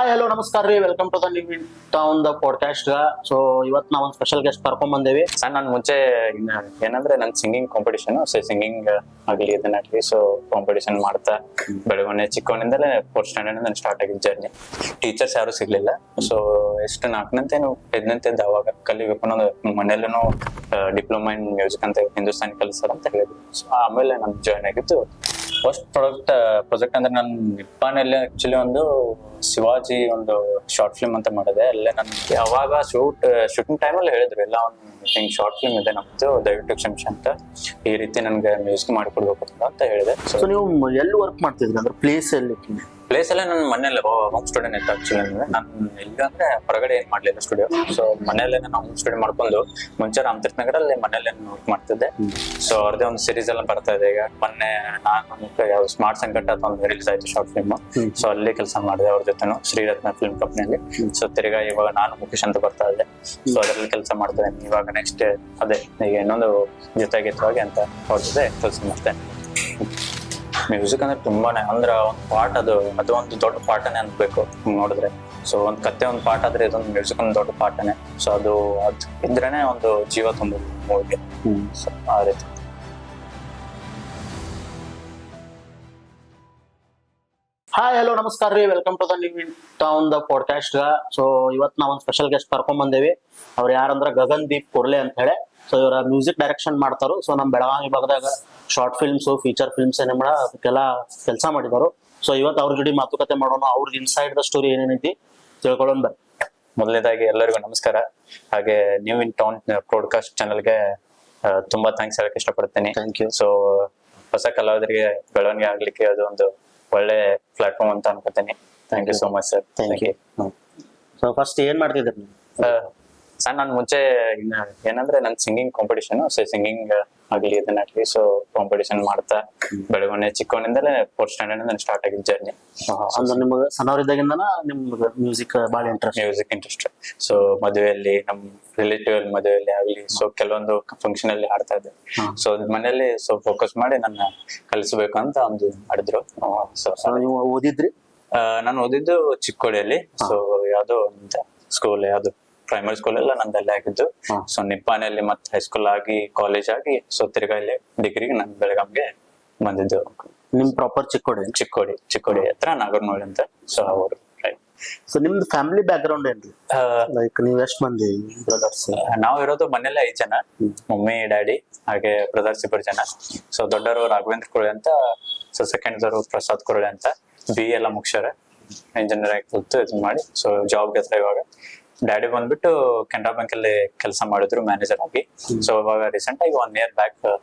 Hi hello ನಮಸ್ಕಾರ ರೀ, welcome to the new in town the podcast. So ಇವತ್ತು ನಾವು ಒಂದು ಸ್ಪೆಷಲ್ ಗೆಸ್ಟ್ ಕರ್ಕೊಂಡ್ ಬಂದೇವಿ. ಸರ್ ನಾನು ಮುಂಚೆ ಏನಂದ್ರೆ ನನ್ ಸಿಂಗಿಂಗ್ ಕಾಂಪಿಟೇಷನ್, ಸೊ ಸಿಂಗಿಂಗ್ ಆಗಲಿ ಇದನ್ನಾಗ್ಲಿ ಸೊ ಕಾಂಪಿಟೇಷನ್ ಮಾಡ್ತಾ ಬೆಳವಣಿಗೆ ಚಿಕ್ಕವನಿಂದಲೇ 4th ಸ್ಟ್ಯಾಂಡರ್ಡ್ ನಾನು ಸ್ಟಾರ್ಟ್ ಆಗಿದ್ದ ಜರ್ನಿ. ಟೀಚರ್ಸ್ ಯಾರು ಸಿಗ್ಲಿಲ್ಲ. ಸೊ ಎಷ್ಟು 4ನಂತೇನು 5ನಂತೆ ಅವಾಗ ಕಲಿಬೇಕು ಅನ್ನೋದು ಮನೇಲೂ ಡಿಪ್ಲೊಮಾ ಇನ್ ಮ್ಯೂಸಿಕ್ ಅಂತ ಹಿಂದೂಸ್ತಾನಿ ಕಲಿಸ್ತಾರ ಅಂತ ಹೇಳಿದ್ರು. ಸೊ ಆಮೇಲೆ ನಾನು ಜಾಯ್ನ್ ಆಗಿದ್ದು. ಫಸ್ಟ್ ಪ್ರಾಜೆಕ್ಟ್ ಅಂದ್ರೆ ನಾನು ನಿಪ್ಪಾನಲ್ಲಿ ಆಕ್ಚುಲಿ ಒಂದು ಶಿವಾಜಿ ಒಂದು ಶಾರ್ಟ್ ಫಿಲ್ಮ್ ಅಂತ ಮಾಡಿದೆ. ಅಲ್ಲೇ ನನ್ಗೆ ಅವಾಗ ಶೂಟಿಂಗ್ ಟೈಮಲ್ಲಿ ಹೇಳಿದ್ರು ಎಲ್ಲ ಒಂದು ಹಿಂಗ್ ಶಾರ್ಟ್ ಫಿಲ್ಮ್ ಇದೆ ನಮ್ದು, ದಯವಿಟ್ಟು ಕ್ಷಮಿಸಿ ಅಂತ, ಈ ರೀತಿ ನನ್ಗೆ ಮ್ಯೂಸಿಕ್ ಮಾಡಿಕೊಡ್ಬೇಕು ಅಂತ ಹೇಳಿದೆ. ಸೊ ನೀವು ಎಲ್ಲಿ ವರ್ಕ್ ಮಾಡ್ತಿದ್ರಿ, ಅಂದ್ರೆ ಪ್ಲೇಸ್ ಎಲ್ಲಿ? ಪ್ಲೇಸ್ ಎಲ್ಲ ನನ್ನ ಮನೇಲಿ ಹೋಮ್ ಸ್ಟುಡಿಯೋ ಇತ್ತು ಆಕ್ಚುಲಿ. ಅಂದ್ರೆ ನಾನು ಇಲ್ಲಿ ಅಂದ್ರೆ ಹೊರಗಡೆ ಏನ್ ಮಾಡ್ಲಿಲ್ಲ ಸ್ಟುಡಿಯೋ. ಸೊ ಮನೇಲೆ ನಾನು ಹೋಮ್ ಸ್ಟುಡಿಯೋ ಮಾಡ್ಕೊಂಡು ಮುಂಚೆ ರಾಮತೀರ್ಥ ನಗರಲ್ಲಿ ಮನೇಲೆ ವರ್ಕ್ ಮಾಡ್ತಿದ್ದೆ. ಸೊ ಅವ್ರದೇ ಒಂದು ಸೀರೀಸ್ ಎಲ್ಲ ಬರ್ತಾ ಇದೆ ಈಗ. ಮೊನ್ನೆ ನಾನು ಸ್ಮಾರ್ಟ್ ಸಂಕಟ ಅಂತ ಒಂದು ರಿಲೀಸ್ ಆಯ್ತು ಶಾರ್ಟ್ ಫಿಲ್ಮ್. ಸೊ ಅಲ್ಲಿ ಕೆಲಸ ಮಾಡಿದೆ ಅವ್ರ ಜೊತೆನು, ಶ್ರೀರತ್ನ ಫಿಲ್ಮ್ ಕಂಪ್ನಿಯಲ್ಲಿ. ಸೊ ತಿರ್ಗಾ ಇವಾಗ ನಾನು ಮುಖೇಶ್ ಅಂತ ಬರ್ತಾ ಇದ್ದೆ. ಸೊ ಅದರಲ್ಲಿ ಕೆಲಸ ಮಾಡ್ತೇನೆ. ಇವಾಗ ನೆಕ್ಸ್ಟ್ ಅದೇ ಈಗ ಇನ್ನೊಂದು ಜೊತೆಗಿತ್ತವಾಗಿ ಅಂತ ಅವ್ರ ಜೊತೆ ಕೆಲಸ ಮಾಡ್ತೇನೆ. ಮ್ಯೂಸಿಕ್ ಅಂದ್ರೆ ತುಂಬಾನೇ ಅಂದ್ರೆ ಒಂದು ಪಾರ್ಟ್, ಅದು ಒಂದು ದೊಡ್ಡ ಪಾಠನೇ ಅನ್ಬೇಕು ನೋಡಿದ್ರೆ. ಸೊ ಒಂದ್ ಕತೆ ಒಂದು ಪಾಠ ಆದ್ರೆ ಇದೊಂದು ಮ್ಯೂಸಿಕ್ ಒಂದು ದೊಡ್ಡ ಪಾಠನೇ. ಸೊ ಅದು ಇದ್ರೇನೆ ಒಂದು ಜೀವ ತುಂಬ ಮೂವಿಗೆ. ಸೊ ಆ ರೀತಿ. ಹಾಯ್ ಹಲೋ ನಮಸ್ಕಾರ ರೀ, welcome to the new in town the podcast. So ಇವತ್ತು ನಾವು ಒಂದು ಸ್ಪೆಷಲ್ ಗೆಸ್ಟ್ ಕರ್ಕೊಂಡ್ ಬಂದೇವಿ. ಅವ್ರು ಯಾರಂದ್ರೆ ಗಗನ್ದೀಪ್ ಕೊರ್ಲೆ ಅಂತ ಹೇಳಿ. ಸೊ ಇವರ ಮ್ಯೂಸಿಕ್ ಡೈರೆಕ್ಷನ್ ಮಾಡ್ತಾರು. ಸೊ ನಮ್ಮ ಬೆಳಗಾವಿ ಭಾಗದಾಗ ಶಾರ್ಟ್ ಫಿಲ್ಮ್ಸ್, ಫೀಚರ್ ಫಿಲ್ಮ್ಸ್ ಏನೇಳ ಅದಕ್ಕೆಲ್ಲ ಕೆಲಸ ಮಾಡಿದಾರು. ಸೊ ಇವತ್ತು ಅವ್ರ ಜೊತೆ ಮಾತುಕತೆ ಮಾಡೋಣ, ಅವ್ರದ್ದು ಇನ್ಸೈಡ್ ದ ಸ್ಟೋರಿ ಏನೇನೈತಿ ತಿಳ್ಕೊಳ್ಳೋಣ ಬನ್ನಿ. ಮೊದಲನೇದಾಗಿ ಎಲ್ಲರಿಗೂ ನಮಸ್ಕಾರ. ಹಾಗೆ ನ್ಯೂ ಇನ್ ಟೌನ್ ಪಾಡ್ಕಾಸ್ಟ್ ಚಾನಲ್ಗೆ ತುಂಬಾ ಥ್ಯಾಂಕ್ಸ್ ಹೇಳಕ್ ಇಷ್ಟಪಡ್ತೀನಿ. Thank you. ಸೊ ಹೊಸ ಕಲಾವಿದರಿಗೆ ಬೆಳವಣಿಗೆ ಆಗ್ಲಿಕ್ಕೆ ಅದು ಒಂದು ಒಳ್ಳೆ ಪ್ಲಾಟ್ಫಾರ್ಮ್ ಅಂತ ಅನ್ಕೋತೀನಿ. Thank you so much sir. Thank you. So first ಏನ್ ಮಾಡ್ತಿದ್ರಿ ನೀವು? ಸರ್ ನಾನು ಮುಂಚೆ ಏನಂದ್ರೆ ನನ್ ಸಿಂಗಿಂಗ್ ಕಾಂಪಿಟೇಷನ್, ಸೊ ಸಿಂಗಿಂಗ್ ಆಗಲಿ ಇದನ್ನಾಗ್ಲಿ ಸೊ ಕಾಂಪಿಟೇಷನ್ ಮಾಡ್ತಾ ಬೆಳವಣಿಗೆ ಚಿಕ್ಕವನಿಂದಲೇ 4th ಸ್ಟ್ಯಾಂಡರ್ಡ್ ನಾನು ಸ್ಟಾರ್ಟ್ ಆಗಿದ್ದ ಜರ್ನಿ. ಅಂದ್ರೆ ನಿಮ್ಗೆ ಸಣ್ಣವರಿದ್ದಾಗಿಂದನ ನಿಮ್ಗೆ ಮ್ಯೂಸಿಕ್ ಭಾಳ ಇಂಟ್ರೆಸ್ಟ್? ಸೊ ಮದುವೆಯಲ್ಲಿ ನಮ್ ರಿಲೇಟಿವ್ ಮದುವೆಯಲ್ಲಿ ಆಗ್ಲಿ ಸೊ ಕೆಲವೊಂದು ಫಂಕ್ಷನ್ ಅಲ್ಲಿ ಹಾಡ್ತಾ ಇದ್ದೆ. ಸೊ ಮನೆಯಲ್ಲಿ ಸೊ ಫೋಕಸ್ ಮಾಡಿ ನನ್ನ ಕಲಿಸಬೇಕು ಅಂತ ಒಂದು ಮಾಡಿದ್ರು. ಸೊ ನೀವು ಓದಿದ್ರಿ? ನಾನು ಓದಿದ್ದು ಚಿಕ್ಕೋಡಿಯಲ್ಲಿ. ಸೊ ಯಾವ್ದೋ ಸ್ಕೂಲ್, ಯಾವ್ದು ಪ್ರೈಮರಿ ಸ್ಕೂಲ್ ಎಲ್ಲ ನಂದಲ್ಲೇ ಆಗಿದ್ದು. ಸೊ ನಿಪ್ಪಾಣಿಯಲ್ಲಿ ಮತ್ತೆ ಹೈಸ್ಕೂಲ್ ಆಗಿ ಕಾಲೇಜ್ ಆಗಿ ಸೊ ತಿರ್ಗಾ ಇಲ್ಲಿ ಡಿಗ್ರಿಗೆ ನಾನು ಬೆಳಗಾಂಗೆ ಬಂದಿದ್ದು. ನಿಮ್ ಪ್ರಾಪರ್ ಚಿಕ್ಕೋಡಿ ಹತ್ರ ನಾಗರನಹಳ್ಳಿ ಅಂತ. ಸೊ ಅವರು ಸೊ ನಿಮ್ದು ಫ್ಯಾಮಿಲಿ ಬ್ಯಾಕ್ ಗ್ರೌಂಡ್ ಏನ್ರಿ? ಲೈಕ್ ನೀವ್ ಎಷ್ಟ್ ಮಂದಿ ಬ್ರದರ್ಸ್? ನಾವು ಇರೋದು ಮನೇಲೆ 5 ಜನ, ಮಮ್ಮಿ ಡ್ಯಾಡಿ ಹಾಗೆ ಬ್ರದರ್ಸ್ 2 ಜನ. ಸೊ ದೊಡ್ಡವರು ರಾಘವೇಂದ್ರ ಕುರಳೆ ಅಂತ, ಸೊ ಸೆಕೆಂಡ್ ಪ್ರಸಾದ್ ಕುರಳೆ ಅಂತ. BA ಎಲ್ಲ ಮುಗಿಸ್ಯಾರ, ಇಂಜಿನಿಯರ್ ಆಗಿ ಕಲಿತು ಇದು ಮಾಡಿ ಸೊ ಜಾಬ್ಗೆ ಹತ್ರ. ಇವಾಗ ಡ್ಯಾಡಿ ಬಂದ್ಬಿಟ್ಟು ಕೆನರಾ ಬ್ಯಾಂಕ್ ಅಲ್ಲಿ ಕೆಲಸ ಮಾಡಿದ್ರು ಮ್ಯಾನೇಜರ್ ಆಗಿ. ಸೊ ಇವಾಗ ರೀಸೆಂಟ್ ಆಗಿ 1 year ಬ್ಯಾಕ್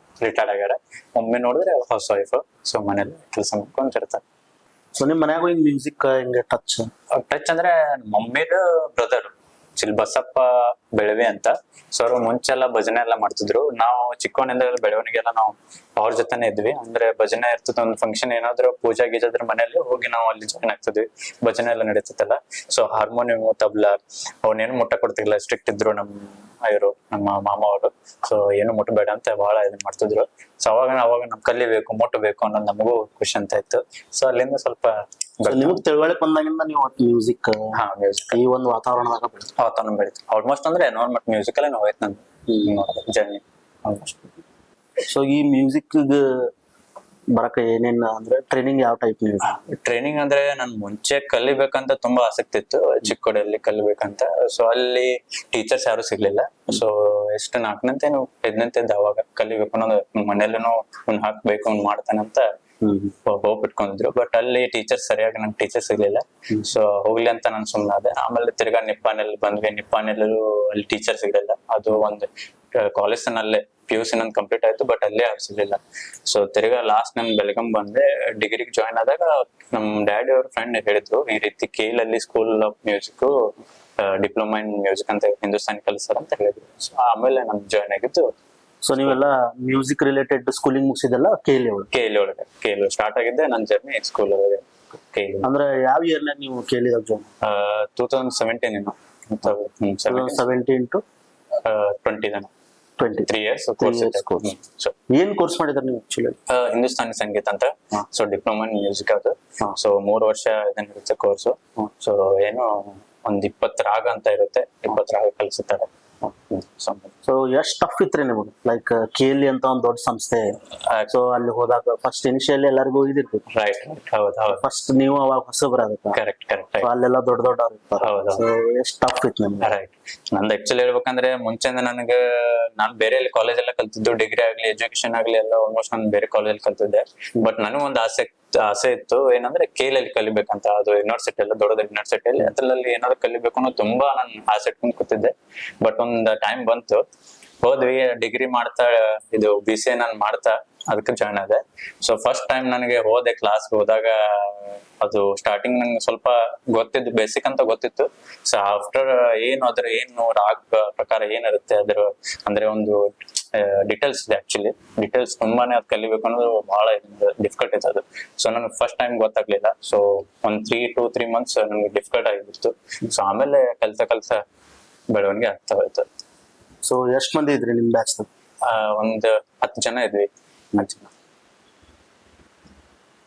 ರಿಟೈರ್ಡ್ ಆಗ್ಯಾರ. ಒಮ್ಮೆ ನೋಡಿದ್ರೆ ಹೌಸ್ ವೈಫ್. ಸೊ ಮನೇಲಿ ಕೆಲಸ ಮಾಡ್ಕೊಂಡಿರ್ತಾರೆ. ಸೊ ನಿಮ್ ಮನ್ಯಾಗ ಹಿಂಗ್ ಮ್ಯೂಸಿಕ್ ಹಿಂಗೆ ಟಚ್ ಅಂದ್ರೆ ಮಮ್ಮಿದ ಬ್ರದರ್ ಬಸಪ್ಪ ಬೆಳವಿ ಅಂತ. ಸೊ ಅವ್ರು ಮುಂಚೆ ಎಲ್ಲ ಭಜನೆ ಎಲ್ಲ ಮಾಡ್ತಿದ್ರು. ನಾವು ಚಿಕ್ಕವನಿಂದ ಬೆಳವಣಿಗೆಲ್ಲ ನಾವು ಅವ್ರ ಜೊತೆನೆ ಇದ್ವಿ. ಅಂದ್ರೆ ಭಜನೆ ಇರ್ತದ, ಒಂದು ಫಂಕ್ಷನ್ ಏನಾದ್ರು ಪೂಜಾ ಗೀಜಾದ್ರ ಮನೇಲಿ ಹೋಗಿ ನಾವು ಅಲ್ಲಿ ಜಾಯ್ನ್ ಆಗ್ತಿದ್ವಿ. ಭಜನೆ ಎಲ್ಲ ನಡೀತಿತ್ತಲ್ಲ. ಸೊ ಹಾರ್ಮೋನಿಯಂ, ತಬ್ಲಾ ಅವನೇನು ಮುಟ್ಟ ಕೊಡ್ತಿರ್ಲಿಲ್ಲ, ಸ್ಟ್ರಿಕ್ಟ್ ಇದ್ರು ನಮ್ಮ ಮಾಮ ಅವರು. ಸೊ ಏನು ಮುಟ್ಟಬೇಡ ಅಂತ ಬಹಳ ಇದನ್ ಮಾಡ್ತಿದ್ರು. ಸೊ ಅವಾಗ ನಮ್ ಕಲಿಬೇಕು, ಮುಟ್ಟಬೇಕು ಅನ್ನೋದು ನಮಗೂ ಖುಷಿ ಅಂತ ಇತ್ತು. ಸೊ ಅಲ್ಲಿಂದ ಸ್ವಲ್ಪ ನಿಮಗ್ ತಿಳುವಳಿಕೆ ಬಂದಾಗಿಂದ ನೀವು ಮ್ಯೂಸಿಕ್ ಮ್ಯೂಸಿಕ್ ಈ ಒಂದು ವಾತಾವರಣದಾಗ ಬೆಳೀತು. ಆಲ್ಮೋಸ್ಟ್ ಅಂದ್ರೆ ಎನ್ವೈರನ್ಮೆಂಟ್ ಮ್ಯೂಸಿಕ್ ಅಲ್ಲೇ ಹೋಯ್ತು ನಂದು ಜರ್ನಿ ಆಲ್ಮೋಸ್ಟ್. ಸೊ ಈ ಮ್ಯೂಸಿಕ್ ಬರಕ ಏನೇನ್ ಅಂದ್ರೆ ಟ್ರೈನಿಂಗ್ ಯಾವ ಟೈಪ್? ಟ್ರೈನಿಂಗ್ ಅಂದ್ರೆ ನನ್ ಮುಂಚೆ ಕಲಿಬೇಕಂತ ತುಂಬಾ ಆಸಕ್ತಿ ಇತ್ತು, ಚಿಕ್ಕೋಡಿಯಲ್ಲಿ ಕಲಿಬೇಕಂತ. ಸೊ ಅಲ್ಲಿ ಟೀಚರ್ಸ್ ಯಾರು ಸಿಗ್ಲಿಲ್ಲ. ಸೊ ಎಷ್ಟು 4ನಂತೇನು 5ನಂತೆ ಅವಾಗ ಕಲಿಬೇಕು ಅನ್ನೋದು ಮನೇಲೂ ಹಾಕ್ಬೇಕು ಮಾಡ್ತಾನಂತ ಹೋಪ್ ಇಟ್ಕೊಂಡಿದ್ರು. ಬಟ್ ಅಲ್ಲಿ ಟೀಚರ್ಸ್ ಸರಿಯಾಗಿ ನಂಗೆ ಟೀಚರ್ಸ್ ಸಿಗ್ಲಿಲ್ಲ. ಸೊ ಹೋಗ್ಲಿ ಅಂತ ನಾನು ಸುಮ್ಮನಾದೆ. ಆಮೇಲೆ ತಿರ್ಗಾ ನಿಪ್ಪಾಣಿಯಲ್ಲಿ ಬಂದ್ವಿ. ನಿಪ್ಪಾಣಿಯಲ್ಲೂ ಅಲ್ಲಿ ಟೀಚರ್ ಸಿಗ್ಲಿಲ್ಲ. ಅದು ಒಂದು ಕಾಲೇಜ್ ನಲ್ಲೇ PUC ನಂದು ಕಂಪ್ಲೀಟ್ ಆಯ್ತು, ಬಟ್ ಅಲ್ಲೇ ಯಾರು ಸಿಗ್ಲಿಲ್ಲ. ಸೊ ತಿರ್ಗಾ ಲಾಸ್ಟ್ ನನ್ ಬೆಳಗಾಂ ಬಂದೆ. ಡಿಗ್ರಿಗೆ ಜಾಯ್ನ್ ಆದಾಗ ನಮ್ ಡ್ಯಾಡಿ ಅವ್ರ ಫ್ರೆಂಡ್ ಹೇಳಿದ್ರು, ಈ ರೀತಿ ಕೇಲಲ್ಲಿ school of music diploma in music ಅಂತ ಹಿಂದೂಸ್ತಾನಿ ಕಲಿಸ್ತಾರ ಅಂತ ಹೇಳಿದ್ರು. ಸೊ ಆಮೇಲೆ ನಮ್ ಜಾಯ್ನ್ ಆಗಿದ್ದು. ಸೊ ನೀವೆಲ್ಲ ಮ್ಯೂಸಿಕ್ ರಿಲೇಟೆಡ್ ಸ್ಕೂಲಿಂಗ್ ಮುಗಿಸಿದಲ್ಲ KLE KLE ಸ್ಟಾರ್ಟ್ ಆಗಿದ್ದೆ ನನ್ನ ಜರ್ನಿ ಸ್ಕೂಲ್ ಒಳಗೆ. KLE ಅಂದ್ರೆ ಯಾವ ಇಯರ್ ನೀವು KLE join? 2017 17 to 20 3 years course ಇದೆ. ಸೊ ಏನ್ ಕೋರ್ಸ್ ಮಾಡಿದಾರೆ ನೀವು ಆಕ್ಚುಲಿ? ಹಿಂದೂಸ್ತಾನಿ ಸಂಗೀತ ಅಂತ, ಹಾ. ಸೊ ಡಿಪ್ಲೊಮಾ ಇನ್ ಮ್ಯೂಸಿಕ್ ಅದು. ಹಾ. ಸೊ 3 ವರ್ಷ ಇರುತ್ತೆ ಕೋರ್ಸ್. ಹ್ಮ್. ಸೊ ಏನು ಒಂದ್ 20 ರಾಗ ಅಂತ ಇರುತ್ತೆ, 20 ರಾಗ ಕಲಿಸುತ್ತಾರೆ. ಸೊ ಎಷ್ಟ್ ಟಫ್ ಇತ್ರಿ ನಿಮಗೆ? ಲೈಕ್ ಕೇಲಿ ಅಂತ ಒಂದ್ ದೊಡ್ಡ ಸಂಸ್ಥೆ, ಸೊ ಅಲ್ಲಿ ಹೋದಾಗ ಫಸ್ಟ್ ಇನಿಷಿಯಲಿ ಎಲ್ಲರಿಗೂ ಇದಿರ್ತೈತಿ. ರೈಟ್, ಹೌದು ಹೌದು, ಫಸ್ಟ್ ನೀವು ಅವಾಗ ಹೊಸಬ್ರ ಅದಕ್ಕೆ, ಕರೆಕ್ಟ್ ಕರೆಕ್ಟ್. ಸೊ ಅಲ್ಲೆಲ್ಲ ದೊಡ್ಡ ದೊಡ್ಡವ್ರು ಇರ್ತಾರೆ. ಹೌದು. ಸೊ ಎಷ್ಟ್ ಟಫ್ ಇತ್ತು ನಿಮ್ಗೆ? ರೈಟ್. ನಂದು ಆಕ್ಚುಲಿ ಹೇಳ್ಬೇಕಂದ್ರೆ ಮುಂಚೆಯಿಂದ ನನಗೆ, ನಾನು ಬೇರೆ ಕಾಲೇಜ್ ಎಲ್ಲ ಕಲ್ತಿದ್ದು, ಡಿಗ್ರಿ ಆಗ್ಲಿ ಎಜುಕೇಶನ್ ಆಗ್ಲಿ ಎಲ್ಲ ಆಲ್ಮೋಸ್ಟ್ ನಾನು ಬೇರೆ ಕಾಲೇಜ್ ಕಲ್ತಿದ್ದೆ. ಬಟ್ ನನಗೂ ಒಂದು ಆಸೆ ಇತ್ತು, ಏನಂದ್ರೆ ಕೇಲಲ್ಲಿ ಕಲಿಬೇಕಂತ. ಅದು ಯೂನಿವರ್ಸಿಟಿ ಎಲ್ಲ ದೊಡ್ಡ ಯೂನಿವರ್ಸಿಟಿಯಲ್ಲಿ ಅದ್ರಲ್ಲಿ ಏನಾದ್ರು ಕಲಿಬೇಕು ಅನ್ನೋ ತುಂಬಾ ನಾನು ಆಸೆ ಇಟ್ಕೊಂಡು ಕೂತಿದ್ದೆ. ಬಟ್ ಒಂದ್ ಟೈಮ್ ಬಂತು, ಹೋದ್ವಿ ಡಿಗ್ರಿ ಮಾಡ್ತಾ, ಇದು BCA ನಾನು ಮಾಡ್ತಾ ಅದಕ್ಕೆ ಜಾಯ್ನ್ ಆದೆ. ಸೊ ಫಸ್ಟ್ ಟೈಮ್ ನನಗೆ ಹೋದೆ ಕ್ಲಾಸ್ ಹೋದಾಗ, ಅದು ಸ್ಟಾರ್ಟಿಂಗ್ ನಂಗೆ ಸ್ವಲ್ಪ ಗೊತ್ತಿದ್ದು, ಬೇಸಿಕ್ ಅಂತ ಗೊತ್ತಿತ್ತು. ಸೊ ಆಫ್ಟರ್ ಏನು ರಾಗ್ ಪ್ರಕಾರ ಏನಿರುತ್ತೆ ಅದ್ರ ಅಂದ್ರೆ ಒಂದು ಡಿಟೇಲ್ಸ್ ಇದೆ. ಆಕ್ಚುಲಿ ಡಿಟೇಲ್ಸ್ ತುಂಬಾನೇ ಅದು ಕಲಿಬೇಕು ಅನ್ನೋದು ಬಹಳ ಡಿಫಿಕಲ್ಟ್ ಇದೆ ಅದು. ಸೊ ನನಗೆ ಫಸ್ಟ್ ಟೈಮ್ ಗೊತ್ತಾಗ್ಲಿಲ್ಲ. ಸೊ ಒಂದ್ 3 months ನನಗೆ ಡಿಫಿಕಲ್ಟ್ ಆಗಿತ್ತು. ಸೊ ಆಮೇಲೆ ಕಲ್ತಾ ಬೆಳವಣಿಗೆ ಆಗ್ತಾ ಹೋಯ್ತು. ಸೊ ಎಷ್ಟ್ ಮಂದಿ ಇದ್ರಿ ನಿಮ್ ಬ್ಯಾಚ್? ಒಂದ್ 10 ಜನ ಇದ್ವಿ. 10 ಜನ.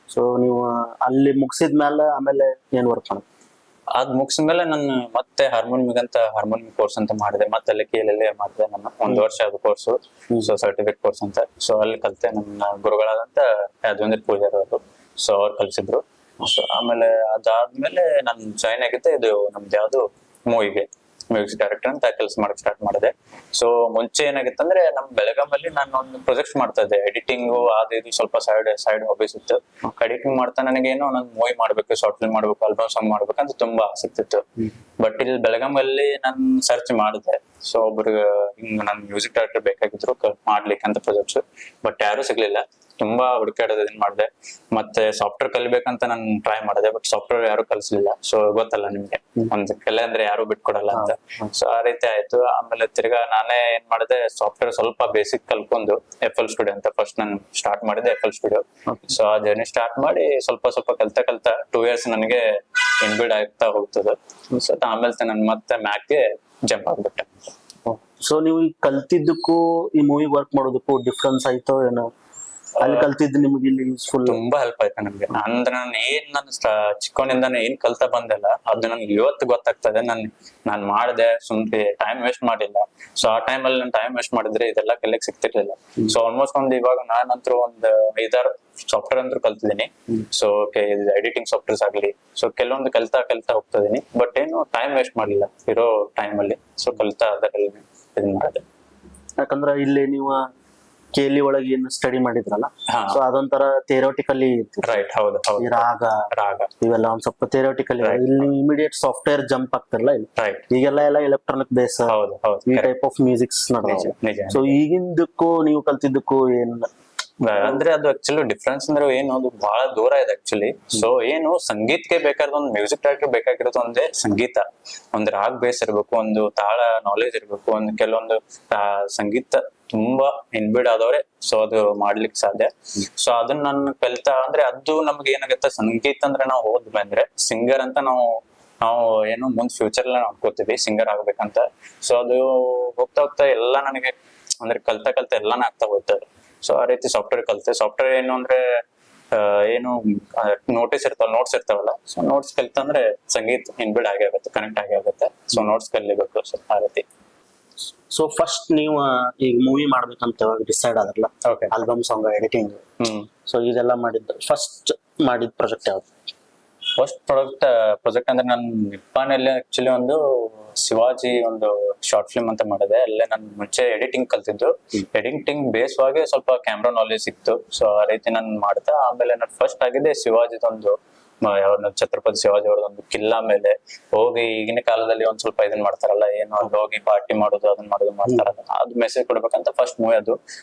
ಸೊ ನೀವು ಅಲ್ಲಿ ಮುಗಿಸಿದ್ಮೇಲೆ ಆಮೇಲೆ ಏನ್ ವರ್ಕ್ ಮಾಡಿ? ಅದ್ ಮುಗಿಸ್ಮೇಲೆ ನಾನು ಮತ್ತೆ ಹಾರ್ಮೋನಿಯಂ ಕೋರ್ಸ್ ಅಂತ ಮಾಡಿದೆ. ಮತ್ತೆ ಅಲ್ಲಿ ಕೇಳಲ್ಲೇ ಮಾಡಿದೆ ನಾನು 1 ವರ್ಷ ಅದು ಕೋರ್ಸು. ಸೊ ಸರ್ಟಿಫಿಕೇಟ್ ಕೋರ್ಸ್ ಅಂತ. ಸೊ ಅಲ್ಲಿ ಕಲಿತೆ. ನನ್ನ ಗುರುಗಳಾದಂತ ಯಾದವೇಂದ್ರ ಪೂಜಾರಿ ಅವರು, ಸೊ ಅವ್ರು ಕಲಿಸಿದ್ರು. ಸೊ ಆಮೇಲೆ ಅದಾದ್ಮೇಲೆ ನಾನು ಜಾಯ್ನ್ ಆಗಿದ್ದೆ ಇದು ನಮ್ದು ಯಾವ್ದು ಮೂವಿಗೆ ಮ್ಯೂಸಿಕ್ ಡೈರೆಕ್ಟರ್ ಅಂತ ಕೆಲಸ ಮಾಡಕ್ ಸ್ಟಾರ್ಟ್ ಮಾಡಿದೆ. ಸೊ ಮುಂಚೆ ಏನಾಗಿತ್ತಂದ್ರೆ ನಮ್ ಬೆಳಗಾಮಲ್ಲಿ ನಾನು ಒಂದು ಪ್ರಾಜೆಕ್ಟ್ಸ್ ಮಾಡ್ತಾ ಇದ್ದೆ, ಎಡಿಟಿಂಗ್ ಅದು ಇದು ಸ್ವಲ್ಪ ಸೈಡ್ ಹಾಬೀಸ್ ಇತ್ತು. ಎಡಿಟಿಂಗ್ ಮಾಡ್ತಾ ನನಗೇನೋ ನಾನು ಮೂವಿ ಮಾಡ್ಬೇಕು, ಶಾರ್ಟ್ ಫಿಲ್ಮ್ ಮಾಡ್ಬೇಕು, ಆಲ್ಬಮ್ ಸಾಂಗ್ ಮಾಡ್ಬೇಕು ಅಂತ ತುಂಬಾ ಆಸಕ್ತಿ ಇತ್ತು. ಬಟ್ ಇಲ್ಲಿ ಬೆಳಗಾಮಲ್ಲಿ ನಾನು ಸರ್ಚ್ ಮಾಡಿದೆ. ಸೊ ಒಬ್ರಿಗೆ ಹಿಂಗ್ ನನ್ ಮ್ಯೂಸಿಕ್ ಡೈರೆಕ್ಟರ್ ಬೇಕಾಗಿದ್ರು ಮಾಡ್ಲಿಕ್ಕೆ ಅಂತ ಪ್ರಾಜೆಕ್ಟ್ಸ್. ಬಟ್ ಯಾರು ಸಿಗ್ಲಿಲ್ಲ. ತುಂಬಾ ಹುಡುಕಾಡೋದು ಇದನ್ ಮಾಡಿದೆ. ಮತ್ತೆ ಸಾಫ್ಟ್ವೇರ್ ಕಲಿಬೇಕಂತ ನಾನು ಟ್ರೈ ಮಾಡಿದೆ, ಬಟ್ ಸಾಫ್ಟ್ವೇರ್ ಯಾರು ಕಲಿಸ್ಲಿಲ್ಲ. ಸೊ ಗೊತ್ತಲ್ಲ ನಿಮ್ಗೆ, ಒಂದ್ ಕಲೆ ಅಂದ್ರೆ ಯಾರು ಬಿಟ್ಕೊಡಲ್ಲ ಅಂತ. ಸೊ ಆ ರೀತಿ ಆಯ್ತು. ಆಮೇಲೆ ತಿರ್ಗಾ ನಾನೇ ಏನ್ ಮಾಡಿದೆ, ಸಾಫ್ಟ್ವೇರ್ ಸ್ವಲ್ಪ ಬೇಸಿಕ್ ಕಲ್ಕೊಂಡು FL Studio ಅಂತ ಫಸ್ಟ್ ನಾನು ಸ್ಟಾರ್ಟ್ ಮಾಡಿದೆ, FL Studio. ಸೊ ಆ ಜರ್ನಿ ಸ್ಟಾರ್ಟ್ ಮಾಡಿ ಸ್ವಲ್ಪ ಕಲ್ತಾ 2 years ನನಗೆ ಇನ್ಬಿಲ್ಡ್ ಆಗ್ತಾ ಹೋಗ್ತದೆ. ಸೊ ಆಮೇಲೆ ನಾನು ಮತ್ತೆ ಮ್ಯಾಕ್ಗೆ ಜಂಪ್ ಆಗ್ಬಿಟ್ಟೆ. ಸೊ ನೀವು ಈ ಕಲ್ತಿದ್ದಕ್ಕೂ ಈ ಮೂವಿ ವರ್ಕ್ ಮಾಡೋದಕ್ಕೂ ಡಿಫ್ರೆನ್ಸ್ ಆಯ್ತೋ ಏನೋ? ಅಲ್ಲಿ ಕಲ್ತಿದ್ದು ನಿಮ್ಗೆ ಇಲ್ಲಿ ಯೂಸ್ಫುಲ್? ತುಂಬಾ ಹೆಲ್ಪ್ ಆಯ್ತು ನನ್ಗೆ. ಅಂದ್ರೆ ನಾನು ಚಿಕ್ಕವನಿಂದಾನೆ ಏನ್ ಕಲ್ತಾ ಬಂದಿಲ್ಲ ಅದು ನನ್ಗೆ ಇವತ್ತು ಗೊತ್ತಾಗ್ತದೆ. ನಾನ್ ಮಾಡಿದೆ, ಸುಮ್ನೆ ಟೈಮ್ ವೇಸ್ಟ್ ಮಾಡಿಲ್ಲ. ಸೊ ಆ ಟೈಮಲ್ಲಿ ನಾನು ಟೈಮ್ ವೇಸ್ಟ್ ಮಾಡಿದ್ರೆ ಇದೆಲ್ಲ ಕಲಿಯಕ್ ಸಿಗ್ತಿರ್ಲಿಲ್ಲ. ಸೊ ಆಲ್ಮೋಸ್ಟ್ ಇವಾಗ ನಾನಂತೂ 5-6 ಸಾಫ್ಟ್ವೇರ್ ಅಂತೂ ಕಲ್ತಿದ್ದೀನಿ. ಸೊ ಎಡಿಟಿಂಗ್ ಸಾಫ್ಟ್ವೇರ್ಸ್ ಆಗ್ಲಿ, ಸೊ ಕೆಲವೊಂದು ಕಲ್ತಾ ಹೋಗ್ತಿದೀನಿ. ಬಟ್ ಏನು ಟೈಮ್ ವೇಸ್ಟ್ ಮಾಡಿಲ್ಲ ಇರೋ ಟೈಮ್ ಅಲ್ಲಿ. ಸೊ ಕಲ್ತಾ ಅದರಲ್ಲಿ ಇದನ್ ಮಾಡಿದೆ. ಯಾಕಂದ್ರೆ ಇಲ್ಲಿ ನೀವು ಕೇಲಿ ಒಳಗೆ ಏನು ಸ್ಟಡಿ ಮಾಡಿದ್ರಲ್ಲ, ಹಾ. ಸೊ ಅದೊಂಥರ ಥಿಯರಿಟಿಕಲಿ ರೈಟ್, ಹೌದು ಈ ರಾಗ ಇವೆಲ್ಲ ಒಂದ್ ಸ್ವಲ್ಪ ಥಿಯರಿಟಿಕಲಿ. ಇಲ್ಲಿ ಇಮಿಡಿಯೇಟ್ ಸಾಫ್ಟ್ವೇರ್ ಜಂಪ್ ಆಗ್ತಿರಲ್ಲ ಇಲ್ಲಿ. ರೈಟ್. ಈಗೆಲ್ಲ ಎಲೆಕ್ಟ್ರಾನಿಕ್ ಬೇಸ್ ಹೌದು ಈ ಟೈಪ್ ಆಫ್ ಮ್ಯೂಸಿಕ್ಸ್ ನಡೆದ. ನಿಜ. ಸೊ ಈಗಿಂದಕ್ಕೂ ನೀವು ಕಲ್ತಿದ್ದಕ್ಕೂ ಏನ್ ಅಂದ್ರೆ ಅದು ಆಕ್ಚುಲಿ ಡಿಫ್ರೆನ್ಸ್ ಅಂದ್ರೆ ಏನು, ಅದು ಬಹಳ ದೂರ ಇದೆ ಆಕ್ಚುಲಿ. ಸೊ ಏನು ಸಂಗೀತಕ್ಕೆ ಬೇಕಾದ ಒಂದು ಮ್ಯೂಸಿಕ್ ಡೈರೆಕ್ಟರ್ ಬೇಕಾಗಿರೋದು ಒಂದೇ ಸಂಗೀತ, ಒಂದು ರಾಗ್ ಬೇಸ್ ಇರ್ಬೇಕು, ಒಂದು ತಾಳ ನಾಲೆಜ್ ಇರ್ಬೇಕು, ಒಂದು ಕೆಲವೊಂದು ಸಂಗೀತ ತುಂಬಾ ಇನ್ಬಿಡ್ ಆದವ್ರೆ ಸೊ ಅದು ಮಾಡ್ಲಿಕ್ಕೆ ಸಾಧ್ಯ. ಸೊ ಅದನ್ನ ನಾನು ಕಲಿತಾ ಅಂದ್ರೆ ಅದು ನಮ್ಗೆ ಏನಾಗುತ್ತೆ, ಸಂಗೀತ ಅಂದ್ರೆ ನಾವು ಹೋದ್ವಿ ಅಂದ್ರೆ ಸಿಂಗರ್ ಅಂತ ನಾವು ಏನು ಮುಂದ್ ಫ್ಯೂಚರ್ ಎಲ್ಲ ಅನ್ಕೋತೀವಿ ಸಿಂಗರ್ ಆಗ್ಬೇಕಂತ. ಸೊ ಅದು ಹೋಗ್ತಾ ಎಲ್ಲ ನನಗೆ ಅಂದ್ರೆ ಕಲ್ತಾ ಎಲ್ಲಾನು ಆಗ್ತಾ ಹೋಗ್ತದೆ. ಸೊ ಆ ರೀತಿ ಸಾಫ್ಟ್ವೇರ್ ಕಲಿತೆ. ಸಾಫ್ಟ್ವೇರ್ ಏನು ಅಂದ್ರೆ ಏನು ನೋಟ್ಸ್ ಇರ್ತಾವಲ್ಲ, ಸೊ ನೋಟ್ಸ್ ಕಲಿತಂದ್ರೆ ಸಂಗೀತ ಇನ್ಬಿಲ್ಡ್ ಆಗೇ ಆಗುತ್ತೆ, ಕನೆಕ್ಟ್ ಆಗೇ ಆಗುತ್ತೆ. ಸೊ ನೋಟ್ಸ್ ಕಲಿಬೇಕು. ಸೊ ಆ ರೀತಿ. ಸೊ ಫಸ್ಟ್ ನೀವು ಈಗ ಮೂವಿ ಮಾಡ್ಬೇಕಂತ ಡಿಸೈಡ್ ಆದ್ರಲ್ಲ, ಆಲ್ಬಮ್ ಸಾಂಗ್ ಎಡಿಟಿಂಗ್, ಸೊ ಇದೆಲ್ಲ ಮಾಡಿದ್ದು ಫಸ್ಟ್ ಮಾಡಿದ ಪ್ರಾಜೆಕ್ಟ್ ಯಾವ್ದು? ಫಸ್ಟ್ ಪ್ರಾಜೆಕ್ಟ್ ಅಂದ್ರೆ ನಾನು ನಿಪ್ಪಾನಲ್ಲಿ ಆಕ್ಚುಲಿ ಒಂದು ಶಿವಾಜಿ ಒಂದು ಶಾರ್ಟ್ ಫಿಲ್ಮ್ ಅಂತ ಮಾಡಿದೆ. ಅಲ್ಲೇ ನಾನು ಮುಂಚೆ ಎಡಿಟಿಂಗ್ ಕಲ್ತಿದ್ದು. ಎಡಿಟಿಂಗ್ ಬೇಸ್ವಾಗಿ ಸ್ವಲ್ಪ ಕ್ಯಾಮ್ರಾ ನಾಲೆಜ್ ಸಿಕ್ತು. ಸೊ ಆ ರೀತಿ ನಾನು ಮಾಡ್ತಾ ಆಮೇಲೆ ನಾನು ಫಸ್ಟ್ ಆಗಿದೆ ಶಿವಾಜಿದೊಂದು ಛತ್ರಪತಿ ಶಿವಾಜಿ ಅವ್ರದೊಂದು ಕಿಲ್ಲಾ ಮೇಲೆ ಹೋಗಿ, ಈಗಿನ ಕಾಲದಲ್ಲಿ ಒಂದ್ ಸ್ವಲ್ಪ ಇದನ್ ಮಾಡ್ತಾರಲ್ಲ, ಏನು ಅಲ್ಲಿ ಹೋಗಿ ಪಾರ್ಟಿ ಮಾಡೋದು ಅದನ್ನ ಮಾಡೋದು ಮಾಡ್ತಾರಲ್ಲ, ಅದು ಮೆಸೇಜ್ ಕೊಡ್ಬೇಕಂತ ಫಸ್ಟ್ ಮೂವಿ ಅದು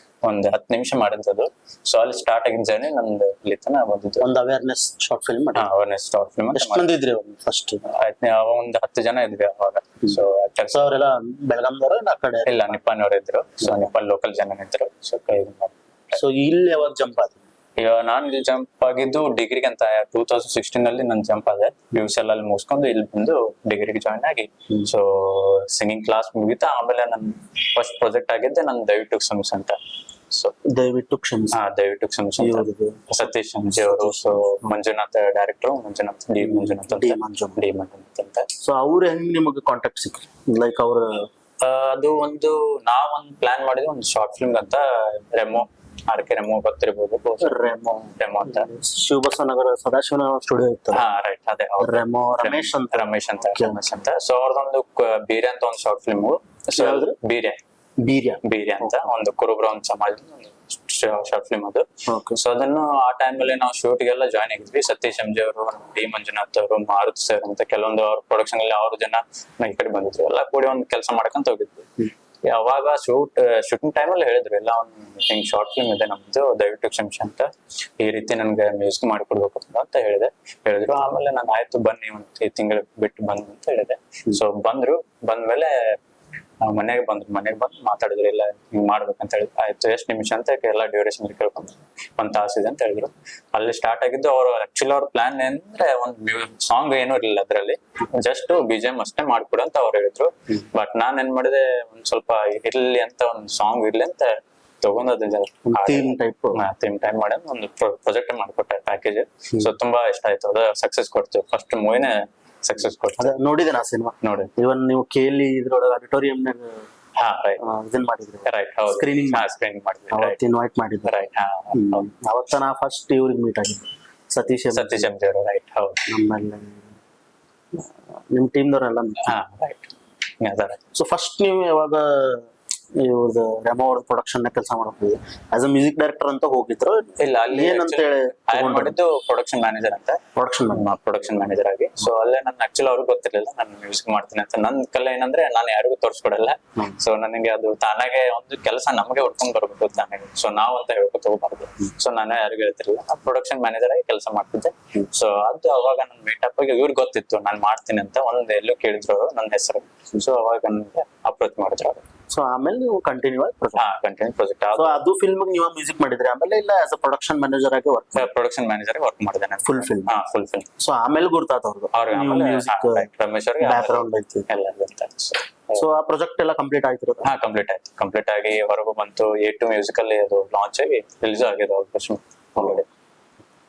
ಒಂದ್ 10 ನಿಮಿಷ ಮಾಡಿದ್ದು. ಸೊ ಅಲ್ಲಿ ಸ್ಟಾರ್ಟ್ ಆಗಿದ್ದ ಜರ್ನಿ ನಂದು ಇಲ್ಲಿ ತನ ಬಂದಿದ್ದು. ಒಂದು awareness short film. Awareness short film. ಎಷ್ಟು ಮಂದಿ ಇದ್ರಿ ಫಸ್ಟ್? ಒಂದ್ 10 ಜನ ಇದ್ವಿ ಅವಾಗ. ಸೊ ಅವರೆಲ್ಲ ಬೆಳಗಾಂದವ್ರ ಆ ಕಡೆ? ಇಲ್ಲ, ನಿಪ್ಪಾನ್ ಅವ್ರು ಇದ್ರು. ಸೊ ನಿಪ್ಪಾನ್ ಲೋಕಲ್ ಜನ ಇದ್ರು. ಸೊ ಸೊ ಇಲ್ಲಿ ಯಾವಾಗ ಜಂಪ್ ಆದ್ರಿ? ಈಗ ನಾನು ಇಲ್ಲಿ ಜಂಪ್ ಆಗಿದ್ದು ಡಿಗ್ರಿಗೆ ಅಂತ 2016 ಅಲ್ಲಿ ನಾನು ಜಂಪ್ ಆದೆ. PUC ಅಲ್ಲಿ ಮುಗಿಸ್ಕೊಂಡು ಇಲ್ಲಿ ಬಂದು ಡಿಗ್ರಿಗೆ ಜಾಯ್ನ್ ಆಗಿ ಸೊ ಸಿಂಗಿಂಗ್ ಕ್ಲಾಸ್ ಮುಗಿತಾ. ಆಮೇಲೆ ನನ್ ಫಸ್ಟ್ ಪ್ರಾಜೆಕ್ಟ್ ಆಗಿದ್ದೆ ನನ್ ದಯವಿಟ್ಟು ಕ್ಷಮಿಸಿ ಅಂತ. ಸೊ ದಯವಿಟ್ಟು ಕ್ಷಮಿಸಿ. ದಯವಿಟ್ಟು ಕ್ಷಮಿಸಿ ಅಂತ. ಇವ್ರದ್ದು ಸತೀಶ್ ಸಂಜೆ ಅವರು. So Manjunath director, Manjunath D Manjunath ಅಂತ. ಡಿ ಮಂಜುನಾಥ್ ಅಂತ. ಸೊ ಅವ್ರು ಹೆಂಗ್ ನಿಮಗೆ ಕಾಂಟ್ಯಾಕ್ಟ್ ಸಿಕ್ರಿ? ಲೈಕ್ ಅವ್ರ ಅದು ನಾವೊಂದು ಪ್ಲಾನ್ ಮಾಡಿದ್ವಿ, ಒಂದು ಶಾರ್ಟ್ ಫಿಲ್ಮ್ ಅಂತ. ರೆಮೋ, RK ರೆಮೋ ಗೊತ್ತಿರ್ಬೋದು. ರೆಮೋ ಅಂತ ಶಿವಬಸವನಗರ ಸದಾಶಿವನ ಸ್ಟುಡಿಯೋ ಇತ್ತು. ರೈಟ್, ಅದೇ ಹೌದು. ರೆಮೋ ರಮೇಶ್ ಅಂತ. ರಮೇಶ್ ಅಂತ. ಸೊ ಅವ್ರದೊಂದು ಬೀರೆ ಅಂತ ಒಂದು ಶಾರ್ಟ್ ಫಿಲ್ಮ್. ಸೊ ಯಾವ್ದು? ಬೀರೆ ಅಂತ ಒಂದು ಕುರುಬ್ರ ಒಂದು ಸಮಾಜದ ಒಂದು ಶಾರ್ಟ್ ಫಿಲ್ಮ್ ಅದು. Okay. ಸೊ ಅದನ್ನು ಆ ಟೈಮ್ ಅಲ್ಲಿ ನಾವು ಶೂಟ್ ಗೆಲ್ಲ ಜಾಯ್ನ್ ಆಗಿದ್ವಿ. ಸತೀಶ್ MJ ಅವರು, ಡಿ ಮಂಜುನಾಥ್ ಅವರು, ಮಾರುತ್ ಸರ್ ಅಂತ ಕೆಲವೊಂದು ಅವ್ರ ಪ್ರೊಡಕ್ಷನ್ ಅಲ್ಲಿ 6 ಜನ ಈ ಕಡೆ ಬಂದಿದ್ರು. ಎಲ್ಲ ಕೂಡಿ ಒಂದು ಕೆಲಸ ಮಾಡ್ಕೊಂತ ಹೋಗಿದ್ವಿ. ಅವಾಗ ಶೂಟಿಂಗ್ ಟೈಮ್ ಅಲ್ಲಿ ಹೇಳಿದ್ರು ಎಲ್ಲ ಒಂದು ಹಿಂಗ್ ಶಾರ್ಟ್ ಫಿಲ್ಮ್ ಇದೆ ನಮ್ದು, ದಯವಿಟ್ಟು ಕ್ಷಮಿಸಿ ಅಂತ. ಈ ರೀತಿ ನನ್ಗೆ ಮ್ಯೂಸಿಕ್ ಮಾಡಿಕೊಡ್ಬೇಕು ಅಂತ ಹೇಳಿದ್ರು. ಆಮೇಲೆ ನಾನು ಆಯ್ತು ಬನ್ನಿ ಒಂದು ತಿಂಗಳು ಬಿಟ್ಟು ಬಂದು ಅಂತ ಹೇಳಿದೆ. ಸೊ ಬಂದ್ಮೇಲೆ ಮನೆಗೆ ಬಂದು ಮಾತಾಡಿದ್ರು, ಇಲ್ಲ ಹಿಂಗ್ ಮಾಡ್ಬೇಕಂತ ಹೇಳಿದ್ರು. ಆಯ್ತು ಎಷ್ಟು ನಿಮಿಷ ಅಂತ ಎಲ್ಲ ಡ್ಯೂರೇಷನ್ ಕೇಳ್ಕೊಂಡು 1 ತಾಸು ಇದೆ ಅಂತ ಹೇಳಿದ್ರು. ಅಲ್ಲಿ ಸ್ಟಾರ್ಟ್ ಆಗಿದ್ದು. ಆಕ್ಚುಲಿ ಅವ್ರ ಪ್ಲಾನ್ ಏನಂದ್ರೆ ಒಂದು ಸಾಂಗ್ ಏನೂ ಇರಲಿಲ್ಲ ಅದ್ರಲ್ಲಿ, ಜಸ್ಟ್ BGM ಅಷ್ಟೇ ಮಾಡ್ಕೊಡು ಅಂತ ಅವ್ರು ಹೇಳಿದ್ರು. ಬಟ್ ನಾನ್ ಏನ್ ಮಾಡಿದೆ, ಒಂದ್ ಸ್ವಲ್ಪ ಇರ್ಲಿ ಅಂತ ಒಂದು ಸಾಂಗ್ ಇರ್ಲಿ ಅಂತ ತಗೊಂಡದ ಥೀಮ್ ಟೈಪ್ ಮಾಡಿ ಒಂದು ಪ್ರಾಜೆಕ್ಟ್ ಮಾಡ್ಕೊಟ್ಟೆ ಪ್ಯಾಕೇಜ್. ಸೊ ತುಂಬಾ ಇಷ್ಟ ಆಯ್ತು, ಅದು ಸಕ್ಸಸ್ ಕೊಡ್ತು. ಫಸ್ಟ್ ಮೂವಿನೇ ಸಕ್ಸಸ್ ಕೊಡ್ತು. ನೋಡಿದೆ ನಾ ಸಿನಿಮಾ. ನೋಡಿ, ಇವನ್ ನೀವು ಕೇಳಿ ಇದ್ರೊಳಗೆ ಆಡಿಟೋರಿಯಂ ಇದನ್ ಮಾಡಿದ್ರಿ, ರೈಟ್, ಹೌದು. ಸ್ಕ್ರೀನಿಂಗ್ ಮಾಡಿದ್ವಿ, ಅವತ್ತು ಇನ್ವೈಟ್ ಮಾಡಿದ್ರು. ರೈಟ್. ಅವತ್ತ ನಾ ಫಸ್ಟ್ ಇವ್ರಿಗೆ ಮೀಟ್ ಆಗಿದ್ದು, ಸತೀಶ್ MJ ಅವರು, ರೈಟ್, ಹೌದು. ನಮ್ಮಲ್ಲಿ ನಿಮ್ ಟೀಮ್ದವ್ರೆಲ್ಲ. ರೈಟ್. ಸೊ ಫಸ್ಟ್ ನೀವು ಯಾವಾಗ ಇವ್ರದ್ದು ರೆಮೋ ಅವ್ರ ಪ್ರೊಡಕ್ಷನ್ ಕೆಲಸ ಮಾಡಬಹುದು ಆಸ್ ಅ ಮ್ಯೂಸಿಕ್ ಡೈರೆಕ್ಟರ್ ಅಂತ ಹೋಗಿದ್ರು? ಇಲ್ಲ, ಅಲ್ಲಿ ಏನಂತ ಹೇಳಿ ಮಾಡಿದ್ದು ಪ್ರೊಡಕ್ಷನ್ ಮ್ಯಾನೇಜರ್ ಅಂತ. ಪ್ರೊಡಕ್ಷನ್ ಮ್ಯಾನೇಜರ್ ಆಗಿ. ಸೊ ಅಲ್ಲೇ ನಾನು ಆಕ್ಚುಲಿ ಅವ್ರಿಗೆ ಗೊತ್ತಿರ್ಲಿಲ್ಲ ನಾನು ಮ್ಯೂಸಿಕ್ ಮಾಡ್ತೀನಿ ಅಂತ. ನನ್ ಕಲೆ ಏನಂದ್ರೆ ನಾನು ಯಾರಿಗೂ ತೋರಿಸ್ಕೊಡಲ್ಲ. ಸೊ ನನಗೆ ಅದು ತಾನಾಗೆ ಒಂದು ಕೆಲಸ ನಮಗೆ ಹುಡ್ಕೊಂಡ್ ಬರ್ಬೇಕು ತಾನಾಗೆ. ಸೊ ನಾವು ಅಂತ ಹೇಳ್ಕೊತ ಹೋಗ್ಬಾರ್ದು. ಸೊ ನಾನು ಯಾರಿಗೂ ಹೇಳ್ತಿರ್ಲಿಲ್ಲ, ನಾನು ಪ್ರೊಡಕ್ಷನ್ ಮ್ಯಾನೇಜರ್ ಆಗಿ ಕೆಲಸ ಮಾಡ್ತಿದ್ದೆ. ಸೊ ಅದು ಅವಾಗ ನನ್ ಮೀಟಪ್ ಆಗಿ ಇವ್ರಿಗೆ ಗೊತ್ತಿತ್ತು ನಾನು ಮಾಡ್ತೀನಿ ಅಂತ. ಒಂದ್ ಎಲ್ಲೂ ಕೇಳಿದ್ರು ಅವರು ನನ್ನ ಹೆಸರು. ಸೊ ಅವಾಗ ನನಗೆ ಅಪ್ರೋಚ್ ಮಾಡಿದ್ರು ಅವರು. ಸೊ ಆಮೇಲೆ ನೀವು ಕಂಟಿನ್ಯೂ ಪ್ರಾಜೆಕ್ಟ್ ಅದು ಫಿಲ್ಮ್ ನೀವು ಮ್ಯೂಸಿಕ್ ಮಾಡಿದ್ರಿ ಆಮೇಲೆ? ಇಲ್ಲ ಆಸ್ ಅ ಪ್ರೊಡಕ್ಷನ್ ಮ್ಯಾನೇಜರ್ ಆಗಿ ಪ್ರೊಡಕ್ಷನ್ ಮ್ಯಾನೇಜರ್ ವರ್ಕ್ ಮಾಡಿದೆ ನಾನು. Full film. ಸೊ ಆಮೇಲೆ ಗುರ್ತಾತ ಅವ್ರಿಗೆ ಮ್ಯೂಸಿಕ್ ರಮೇಶ್ ಅವ್ರಿಗೆ ಬ್ಯಾಕ್ ಗ್ರೌಂಡ್ ಐತಿ ಎಲ್ಲ ಗೊತ್ತಾಯ್ತು. ಸೊ ಆ ಪ್ರಾಜೆಕ್ಟ್ ಎಲ್ಲ ಕಂಪ್ಲೀಟ್ ಆಯ್ತು? ಕಂಪ್ಲೀಟ್ ಆಗಿ ಹೊರಗು ಬಂತು. A2 Music ಅಲ್ಲಿ ಅದು ಲಾಂಚ್ ಆಗಿ ರಿಲೀಸ್ ಆಗಿದೆ ಆಲ್ರೆಡಿ.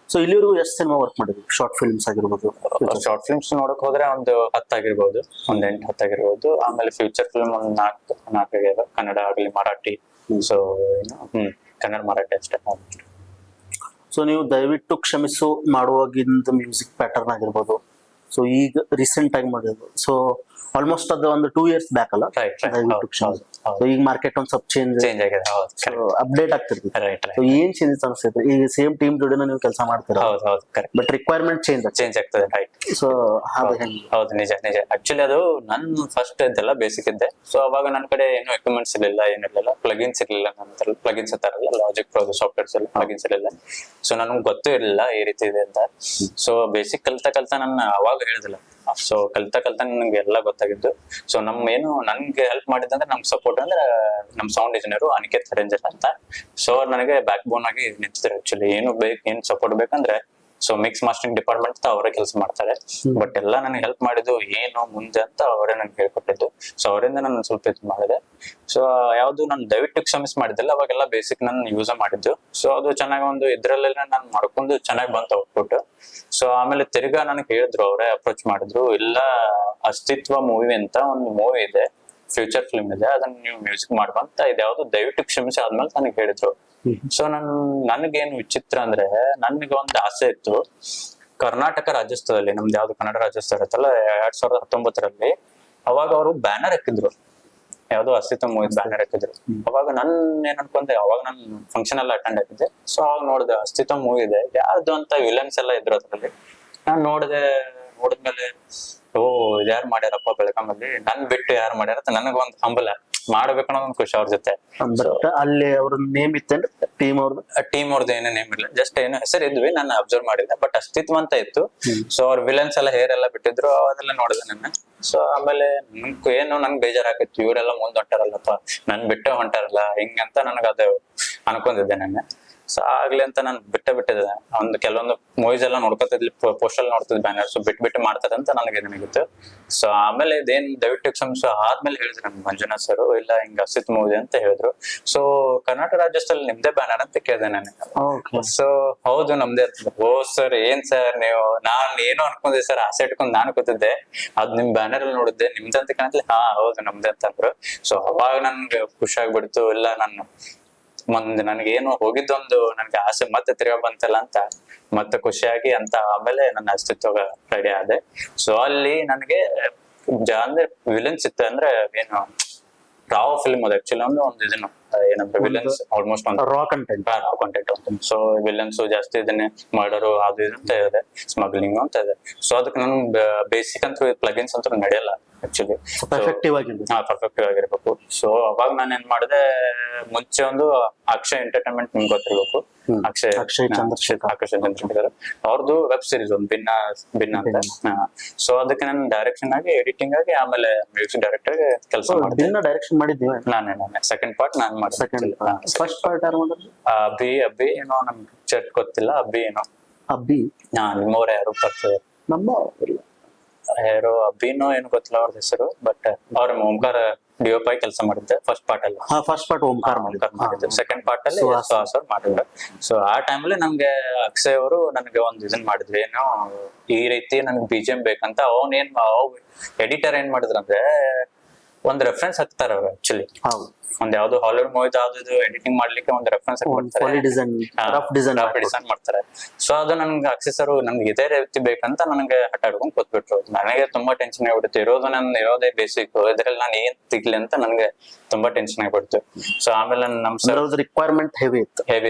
ಸೊ ಇಲ್ಲಿವರೆಗೂ ಎಷ್ಟು ಸಿನಿಮಾ ವರ್ಕ್ ಮಾಡಿದ್ವಿ? ಶಾರ್ಟ್ ಫಿಲ್ಮ್ಸ್ ಆಗಿರ್ಬೋದು, ಶಾರ್ಟ್ ಫಿಲ್ಮ್ಸ್ ನೋಡಕ್ ಹೋದ್ರೆ ಒಂದು 10 ಆಗಿರ್ಬೋದು, ಒಂದ್ 8-10 ಆಗಿರ್ಬೋದು. ಆಮೇಲೆ ಫ್ಯೂಚರ್ ಫಿಲ್ಮ್ ಒಂದ್ 4 ಆಗ್ಯಾವ. ಕನ್ನಡ ಆಗ್ಲಿ, ಮರಾಠಿ. ಸೊ ಕನ್ನಡ, ಮರಾಠಿ ಅಷ್ಟೇ. ಸೊ ನೀವು ದಯವಿಟ್ಟು ಕ್ಷಮಿಸು ಮಾಡುವಾಗಿಂದ ಮ್ಯೂಸಿಕ್ ಪ್ಯಾಟರ್ನ್ ಆಗಿರ್ಬೋದು, ಸೊ ಈಗ ರೀಸೆಂಟ್ ಆಗಿ ಮಾಡಿದ್ರು. ಸೊ ಆಲ್ಮೋಸ್ಟ್ ಅದು ಒಂದು 2 years ಬ್ಯಾಕ್ ಅಲ್ಲ? ದಯವಿಟ್ಟು ಕ್ಷಮಿಸು. ಸೊ ಈಗ ಮಾರ್ಕೆಟ್ ಒಂದ್ ಸ್ವಲ್ಪ ಚೇಂಜ್ ಆಗಿದೆ, ಅಪ್ಡೇಟ್ ಆಗ್ತಿರ್ತೀವಿ. ಸೊ ಏನ್ ಚೇಂಜಸ್ ಅನಿಸ್ತೈತೆ? ಈಗ ಸೇಮ್ ಟೀಮ್ ಜೋಡಿನ ನೀವು ಕೆಲಸ ಮಾಡ್ತೀರಾ, ಬಟ್ ರಿಕ್ವೈರ್ಮೆಂಟ್ ಚೇಂಜ್ ಆಗ್ತದೆ. ರೈಟ್. ಸೊ ಅದು ಹೆಂಗೆ? ಹೌದು, ನಿಜ. ಆಕ್ಚುಲಿ ಅದು ನನ್ ಫಸ್ಟ್ ಇದೆಲ್ಲ ಬೇಸಿಕ್ ಇದ್ದೆ. ಸೊ ಅವಾಗ ನನ್ನ ಕಡೆ ಏನು ಎಕ್ವಿಪ್ಮೆಂಟ್ಸ್ ಇರಲಿಲ್ಲ, ಏನಿರಲಿಲ್ಲ. ಪ್ಲಗಿನ್ಸ್ ಇರಲಿಲ್ಲ. ನನ್ನ ಪ್ಲಗಿನ್ಸ್ ಅಂತಾರಲ್ಲ, ಲಾಜಿಕ್ ಪ್ರೋ ಸಾಫ್ಟ್ವೇರ್ಸ್ ಎಲ್ಲ ಪ್ಲಗಿನ್ಸ್ ಇರಲಿಲ್ಲ. ಸೊ ನನಗೆ ಗೊತ್ತೂ ಇರಲಿಲ್ಲ ಈ ರೀತಿ ಇದೆ ಅಂತ. ಸೊ ಬೇಸಿಕ್ ಕಲ್ತಾ ನಾನು ಅವಾಗ ಹೇಳಿದಿಲ್ಲ. ಸೊ ಕಲ್ತಾ ನನಗೆ ಎಲ್ಲ ಗೊತ್ತಾಗಿದ್ದು. ಸೊ ನನ್ಗೆ ಹೆಲ್ಪ್ ಮಾಡಿದಂದ್ರೆ ನಮ್ ಸಪೋರ್ಟ್ ಅಂದ್ರೆ ನಮ್ ಸೌಂಡ್ ಇಂಜಿನಿಯರ್ ಅನಿಕೇತ್ ರೇಂಜರ್ ಅಂತ. ಸೊ ನನಗೆ ಬ್ಯಾಕ್ ಬೋನ್ ಆಗಿ ನಿಂತಿದ್ರು. ಆಕ್ಚುಲಿ ಏನ್ ಸಪೋರ್ಟ್ ಬೇಕಂದ್ರೆ, ಸೊ ಮಿಕ್ಸ್ ಮಾಸ್ಟರಿಂಗ್ ಡಿಪಾರ್ಟ್ಮೆಂಟ್ ಅವರೇ ಕೆಲಸ ಮಾಡ್ತಾರೆ. ಬಟ್ ಎಲ್ಲ ನನಗೆ ಹೆಲ್ಪ್ ಮಾಡಿದ್ದು ಏನು ಮುಂದೆ ಅಂತ ಅವರೇ ನನಗೆ ಹೇಳ್ಕೊಟ್ಟಿದ್ದು. ಸೊ ಅವರಿಂದ ನಾನು ಸ್ವಲ್ಪ ಇದು ಮಾಡಿದೆ. ಸೊ ಯಾವ್ದು ನಾನು ದಯವಿಟ್ಟು ಕ್ಷಮಿಸ್ ಮಾಡಿದ್ದಿಲ್ಲ. ಅವಾಗೆಲ್ಲ ಬೇಸಿಕ್ ನಾನು ಯೂಸ್ ಮಾಡಿದ್ದು. ಸೊ ಅದು ಚೆನ್ನಾಗಿ ಒಂದು ಇದ್ರಲ್ಲೆಲ್ಲ ನಾನು ಮಾಡ್ಕೊಂಡು ಚೆನ್ನಾಗಿ ಬಂತು ಔಟ್ಪುಟ್. ಸೊ ಆಮೇಲೆ ತಿರ್ಗಾ ನನಗೆ ಹೇಳಿದ್ರು, ಅವರೇ ಅಪ್ರೋಚ್ ಮಾಡಿದ್ರು, ಇಲ್ಲ ಅಸ್ತಿತ್ವ ಮೂವಿ ಅಂತ ಒಂದು ಮೂವಿ ಇದೆ, ಫ್ಯೂಚರ್ ಫಿಲ್ಮ್ ಇದೆ, ಅದನ್ನ ನೀವು ಮ್ಯೂಸಿಕ್ ಮಾಡುವಂತ ಇದ್ಯಾವ್ದು ದಯವಿಟ್ಟು ಕ್ಷಮಿಸಿ ಆದ್ಮೇಲೆ ನನಗೆ ಹೇಳಿದ್ರು. ಸೊ ನನಗೇನು ವಿಚಿತ್ರ ಅಂದ್ರೆ, ನನಗೆ ಒಂದು ಆಸೆ ಇತ್ತು, ಕರ್ನಾಟಕ ರಾಜ್ಯೋತ್ಸವದಲ್ಲಿ ನಮ್ದು ಯಾವ್ದು ಕನ್ನಡ ರಾಜ್ಯೋತ್ಸವ ಇರುತ್ತಲ್ಲ 2019ರಲ್ಲಿ, ಅವಾಗ ಅವರು ಬ್ಯಾನರ್ ಹಾಕಿದ್ರು, ಯಾವ್ದೋ ಅಸ್ತಿತ್ವ ಮೂವಿ ಬ್ಯಾನರ್ ಹಾಕಿದ್ರು. ಅವಾಗ ನನ್ ಏನ್ ಅನ್ಕೊಂಡೆ, ಅವಾಗ ನಾನು ಫಂಕ್ಷನ್ ಎಲ್ಲ ಅಟೆಂಡ್ ಆಗಿದ್ದೆ. ಸೊ ಅವಾಗ ನೋಡಿದೆ ಅಸ್ತಿತ್ವ ಮೂವಿ ಇದೆ, ಯಾರ್ದು ಅಂತ ವಿಲನ್ಸ್ ಎಲ್ಲ ಇದ್ರು ಅದ್ರಲ್ಲಿ. ನಾನ್ ನೋಡಿದ್ಮೇಲೆ ಯಾರು ಮಾಡ್ಯಾರಪ್ಪ ಬೆಳಗಾಮಲ್ಲಿ, ನನ್ ಬಿಟ್ಟು ಯಾರು ಮಾಡ್ಯಾರ ಅಂತ ನನಗೊಂದು ಹಂಬಲ, ಮಾಡ್ಬೇಕು ಅನ್ನೋದೊಂದು ಖುಷಿ ಅವ್ರ ಜೊತೆ. ಅಲ್ಲಿ ಅವ್ರ ನೇಮ್ ಇತ್ತೇನ್ರಿ? ಟೀಮ್ ಅವ್ರದ್ದು ಏನೋ ನೇಮ್ ಇಲ್ಲ, ಜಸ್ಟ್ ಏನೋ ಹೆಸರು ಇದ್ವಿ, ನಾನು ಅಬ್ಸರ್ವ್ ಮಾಡಿದ್ದೆ. ಬಟ್ ಅಸ್ತಿತ್ವ ಅಂತ ಇತ್ತು. ಸೊ ಅವ್ರ ವಿಲನ್ಸ್ ಎಲ್ಲ ಹೇರ್ ಎಲ್ಲ ಬಿಟ್ಟಿದ್ರು, ಅದೆಲ್ಲ ನೋಡಿದೆ ನನ್ನ. ಸೊ ಆಮೇಲೆ ನನ್ಗೆ ಬೇಜಾರಾಗಿತ್ತು, ಇವರೆಲ್ಲ ಮುಂದ್ ಹೊಂಟಾರಲ್ಲಪ್ಪ, ನನ್ ಬಿಟ್ಟು ಹೊಂಟಾರಲ್ಲ ಹಿಂಗಂತ ನನಗದು ಅನ್ಕೊಂಡಿದ್ದೆ ನಾನು. ಸೊ ಆಗ್ಲಿ ಅಂತ ನಾನು ಬಿಟ್ಟಿದ್ದೆ. ಒಂದು ಕೆಲವೊಂದು ಮೂವೀಸ್ ಎಲ್ಲ ನೋಡ್ಕೊತಿದ್ಲಿ, ಪೋಸ್ಟಲ್ ನೋಡ್ತಿದ್ ಬ್ಯಾನರ್ಸ್ ಬಿಟ್ಟು ಮಾಡ್ತಾರೆ ಅಂತ ನನಗೆ ನನಗಿತ್ತು. ಸೊ ಆಮೇಲೆ ಇದೇನ್ ದಯವಿಟ್ಟು ಎಕ್ಸಾಮ್ಸ್ ಆದ್ಮೇಲೆ ಹೇಳಿದ್ರು ನಮ್ಗೆ ಮಂಜುನಾಥ್ ಸರ್, ಇಲ್ಲ ಹಿಂಗ ಅಸಿತ್ ಮೂವಿ ಅಂತ ಹೇಳಿದ್ರು. ಸೊ ಕರ್ನಾಟಕ ರಾಜ್ಯೋತ್ಸವದಲ್ಲಿ ನಿಮ್ದೇ ಬ್ಯಾನರ್ ಅಂತ ಕೇಳಿದೆ ನಾನು. ಸೊ ಹೌದು ನಮ್ದೇ ಅಂತ. ಓ ಸರ್ ಏನ್ ಸರ್ ನೀವು, ನಾನ್ ಏನೋ ಅನ್ಕೊಂಡೆ ಸರ್, ಆಸೆ ಇಟ್ಕೊಂಡ್ ನಾನು ಕೂತಿದ್ದೆ, ಅದ್ ನಿಮ್ ಬ್ಯಾನರ್ ಅಲ್ಲಿ ನೋಡಿದ್ದೆ ನಿಮ್ದೇ ಅಂತ ಕಾಣತ್ಲಿ. ಹಾ ಹೌದು ನಮ್ದೇ ಅಂತ ಅಂದ್ರು. ಸೊ ಅವಾಗ ನನ್ಗೆ ಖುಷಿ ಆಗ್ಬಿಡ್ತು. ಇಲ್ಲ ನಾನು ನನಗೆ ಏನು ಹೋಗಿದ್ದೊಂದು ನನ್ಗೆ ಆಸೆ ಮತ್ತೆ ತಿರ್ಗಾ ಬಂತಲ್ಲ ಅಂತ ಮತ್ತೆ ಖುಷಿಯಾಗಿ ಅಂತ ಆಮೇಲೆ ನನ್ನ ಅಸ್ತಿತ್ವ ರೆಡಿ ಆದೆ. ಸೊ ಅಲ್ಲಿ ನನಗೆ ಅಂದ್ರೆ ವಿಲನ್ಸ್ ಇತ್ತು, ಅಂದ್ರೆ ಏನು ರಾವ್ ಫಿಲ್ಮ್ ಅದು ಆಕ್ಚುಲಿ ಒಂದು ಇದನ್ನು ಏನಂದ್ರೆ ವಿಲನ್ಸ್ ಆಲ್ಮೋಸ್ಟ್ ಒಂದು ರಾ ಕಂಟೆಂಟ್ ಅಂತ. ಸೊ ವಿಲನ್ಸ್ ಜಾಸ್ತಿ ಇದನ್ನೇ ಮರ್ಡರು ಅದು ಇದು ಅಂತ ಇದೆ, ಸ್ಮಗ್ಲಿಂಗ್ ಅಂತ ಇದೆ. ಸೊ ಅದಕ್ಕೆ ನನ್ ಬೇಸಿಕ್ ಅಂತ ಪ್ಲಗಿನ್ಸ್ ಅಂತ ನಡೆಯಲ್ಲ ಆಕ್ಚುಲಿ, ಎಫೆಕ್ಟಿವ್ ಆಗಿದೆ. ಪರ್ಫೆಕ್ಟಿವ್ ಆಗಿರ್ಬೇಕು. ಸೊ ಅವಾಗ ನಾನು ಏನ್ ಮಾಡಿದೆ, ಮುಂಚೆ ಒಂದು ಅಕ್ಷಯ್ ಎಂಟರ್ಟೈನ್ಮೆಂಟ್ ನಿಮ್ಗೆ ಗೊತ್ತಿರ್ಬೇಕು, ಅಕ್ಷಯ್ ಚಂದ್ರಶೇಖರ್ ಅವ್ರದ್ದು ವೆಬ್ ಸೀರೀಸ್ ಒಂದು ಭಿನ್ನ ಅಂತ. ಸೊ ಅದಕ್ಕೆ ನಾನು ಡೈರೆಕ್ಷನ್ ಆಗಿ, ಎಡಿಟಿಂಗ್ ಆಗಿ, ಆಮೇಲೆ ಮ್ಯೂಸಿಕ್ ಡೈರೆಕ್ಟರ್ ಕೆಲಸ ಮಾಡಿದೆ. ಡೈರೆಕ್ಷನ್ ಮಾಡಿದ್ದೀವಿ ನಾನೇ ಸೆಕೆಂಡ್ ಪಾರ್ಟ್ ನಾನ್ ಮಾಡಿದೆ. ಫಸ್ಟ್ ಪಾರ್ಟ್ ಯಾರು ಮಾಡಿದ್ರು? ಅಬ್ಬಿ ಏನೋ ನಮ್ಗೆ ಚಟ್ ಗೊತ್ತಿಲ್ಲ, ಅಬ್ಬಿ ಏನೋ ಅಬ್ಬಿ. ನಿಮ್ಮವ್ರ ಯಾರು ಬರ್ತದೆ ನಮ್ಮ ಯಾರೋ ಅಬ್ಬಿನೋ ಏನು ಗೊತ್ತಿಲ್ಲ ಅವ್ರ ಹೆಸರು, ಬಟ್ ಅವ್ರ ಓಂಕಾರ ಡಿಒಪಿ ಕೆಲಸ ಮಾಡಿದ್ದೆ ಫಸ್ಟ್ ಪಾರ್ಟ್ ಅಲ್ಲಿ. ಫಸ್ಟ್ ಪಾರ್ಟ್ ಓಂಕಾರ ಮಾಡಿದ್ದೆ. ಸೆಕೆಂಡ್ ಪಾರ್ಟ್ ಅಲ್ಲಿ ಸುಹಾಸ್ ಅವ್ರು ಮಾಡಿದ್ರು. ಸೊ ಆ ಟೈಮಲ್ಲಿ ನಮ್ಗೆ ಅಕ್ಷಯ್ ಅವರು ನನಗೆ ಒಂದು ಇದನ್ ಮಾಡಿದ್ರು, ಏನೋ ಈ ರೀತಿ ನನ್ಗೆ BGM ಬೇಕಂತ. ಅವನೇನ್ ಎಡಿಟರ್ ಏನ್ ಮಾಡಿದ್ರಂದ್ರೆ ಒಂದ್ ರೆಫರೆನ್ಸ್ ಹಾಕ್ತಾರ ಅವ್ರು ಆಕ್ಚುಲಿ. ಒಂದ್ ಯಾವ್ದು ಹಾಲಿವುಡ್ ಮೂವಿ ಯಾವ್ದು ಎಡಿಟಿಂಗ್ ಮಾಡ್ಲಿಕ್ಕೆ ಒಂದು ರೆಫರೆನ್ಸ್ ಡಿಸೈನ್ ಮಾಡ್ತಾರೆ. ಸೊ ಅದು ನನ್ಗೆ ಅಕ್ಷಿಸರು ನನ್ಗೆ ಇದೇ ರೀತಿ ಬೇಕಂತ ನನಗೆ ಹಠ ಹಿಡ್ಕೊಂಡ್ ಕೂತ್ಬಿಟ್ರು. ನನಗೆ ತುಂಬಾ ಟೆನ್ಷನ್ ಆಗ್ಬಿಡ್ತು. ಇರೋದೇ ಬೇಸಿಕ್, ಇದ್ರಲ್ಲಿ ನಾನು ಏನ್ ತಿಗ್ಲಿ ಅಂತ ನನಗೆ ತುಂಬಾ ಟೆನ್ಷನ್ ಆಗ್ಬಿಡ್ತು. ಸೊ ಆಮೇಲೆ ನಮ್ ಸರ್ ರಿಕ್ವೈರ್ಮೆಂಟ್ ಹೆವಿ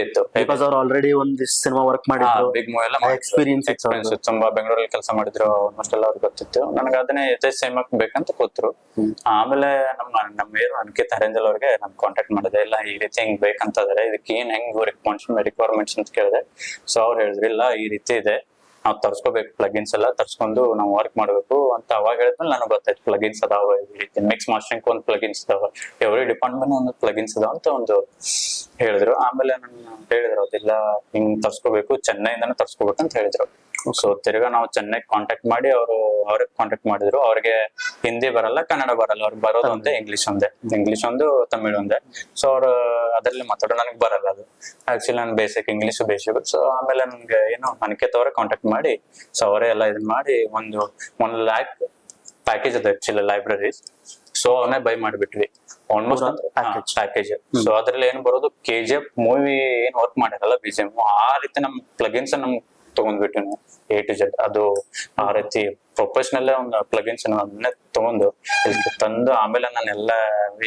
ಇತ್ತು ಬಿಕಾಸ್ ಅವ್ರು ಆಲ್ರೆಡಿ ಒಂದ್ ಸಿನಿಮಾ ವರ್ಕ್ ಮಾಡಿದ್ರು, ಬಿಗ್ ಮೂವಿ ಎಲ್ಲ ಎಕ್ಸ್ಪೀರಿಯನ್ಸ್ ತುಂಬಾ ಬೆಂಗಳೂರಲ್ಲಿ ಕೆಲಸ ಮಾಡಿದ್ರು, ಆಲ್ಮೋಸ್ಟ್ ಎಲ್ಲ ಅವ್ರಿಗೆ ಗೊತ್ತಿತ್ತು. ನನಗೆ ಅದನ್ನೇ ಇದೇ ಸೇಮ್ ಬೇಕಂತ ಕೂತ್ರು. ಆಮೇಲೆ ನಮ್ಮ ಏನು ಅಂಕಿತ್ ಅರೇಂಜಲ್ ಅವ್ರಿಗೆ ನಾನು ಕಾಂಟ್ಯಾಕ್ಟ್ ಮಾಡಿದೆ, ಇಲ್ಲ ಈ ರೀತಿ ಹಿಂಗ್ ಬೇಕಂತ ಇದಾರೆ, ಇದಕ್ಕೆ ಏನ್ ಹೆಂಗ್ ರಿಕ್ವೈರ್ಮೆಂಟ್ಸ್ ಅಂತ ಕೇಳಿದೆ. ಸೊ ಅವ್ರು ಹೇಳಿದ್ರು, ಇಲ್ಲ ಈ ರೀತಿ ಇದೆ, ನಾವು ತರ್ಸ್ಕೋಬೇಕು, ಪ್ಲಗಿನ್ಸ್ ಎಲ್ಲ ತರ್ಸ್ಕೊಂಡು ನಾವು ವರ್ಕ್ ಮಾಡ್ಬೇಕು ಅಂತ. ಅವಾಗ ಹೇಳಿದ್ಮೇಲೆ ನನಗೆ ಗೊತ್ತಾಯ್ತು ಪ್ಲಗಿನ್ಸ್ ಅದಾವ, ಈ ರೀತಿ ಮಿಕ್ಸ್ ಮಾಸ್ಟರಿಂಗ್ ಒಂದು ಪ್ಲಗಿನ್ಸ್ ಅದಾವ, ಎವ್ರಿ ಡಿಪಾರ್ಟ್ಮೆಂಟ್ ಒಂದು ಪ್ಲಗಿನ್ಸ್ ಅದಾವ ಅಂತ ಒಂದು ಹೇಳಿದ್ರು. ಆಮೇಲೆ ನನ್ನ ಹೇಳಿದ್ರು, ಅದಿಲ್ಲ ಹಿಂಗ್ ತರ್ಸ್ಕೋಬೇಕು, ಚೆನ್ನೈಯಿಂದಾನು ತರ್ಸ್ಕೋಬೇಕು ಅಂತ ಹೇಳಿದ್ರು. ಸೊ ತಿರ್ಗಾ ನಾವು ಚೆನ್ನೈ ಕಾಂಟ್ಯಾಕ್ಟ್ ಮಾಡಿ ಅವ್ರಿಗೆ ಕಾಂಟ್ಯಾಕ್ಟ್ ಮಾಡಿದ್ರು. ಅವ್ರಿಗೆ ಹಿಂದಿ ಬರಲ್ಲ, ಕನ್ನಡ ಬರಲ್ಲ, ಅವ್ರಿಗೆ ಬರೋದು ಒಂದೇ ಇಂಗ್ಲಿಷ್ ಒಂದು ತಮಿಳ್ ಒಂದೇ. ಸೊ ಅವ್ರು ಅದ್ರಲ್ಲಿ ಮಾತಾಡೋ ನನಗೆ ಬರಲ್ಲ ಅದು ಆಕ್ಚುಲಿ, ನಾನು ಬೇಸಿಕ್ ಇಂಗ್ಲಿಷ್ ಬೇಸಿಕ್. ಸೊ ಆಮೇಲೆ ನನ್ಗೆ ಏನು ಅನಿಕೇತ್ ಅವರೇ ಕಾಂಟ್ಯಾಕ್ಟ್ ಮಾಡಿ, ಸೊ ಅವರೇ ಎಲ್ಲ ಇದನ್ ಮಾಡಿ $1 lakh ಪ್ಯಾಕೇಜ್ ಅದ ಆಕ್ಚುಲಿ ಲೈಬ್ರರೀಸ್. ಸೊ ಅವನ್ನೇ ಬೈ ಮಾಡಿಬಿಟ್ವಿ ಆಲ್ಮೋಸ್ಟ್ ಪ್ಯಾಕೇಜ್. ಸೊ ಅದ್ರಲ್ಲಿ ಏನ್ ಬರೋದು, KGF ಮೂವಿ ಏನ್ ವರ್ಕ್ ಮಾಡಿರಲ್ಲ BGM, ಆ ರೀತಿ ನಮ್ ಪ್ಲಗಿನ್ಸ್ ನಮ್ ತಗೊಂಡ್ಬಿಟ್ಟು A to Z ಅದು ಆ ರೀತಿ ಪ್ರೊಫೆಷನಲ್ ಒಂದು ಪ್ಲಗಿನ್ಸ್ ಅದನ್ನೇ ತಗೊಂಡು ಇಲ್ಲಿ ತಂದು, ಆಮೇಲೆ ನಾನೆಲ್ಲ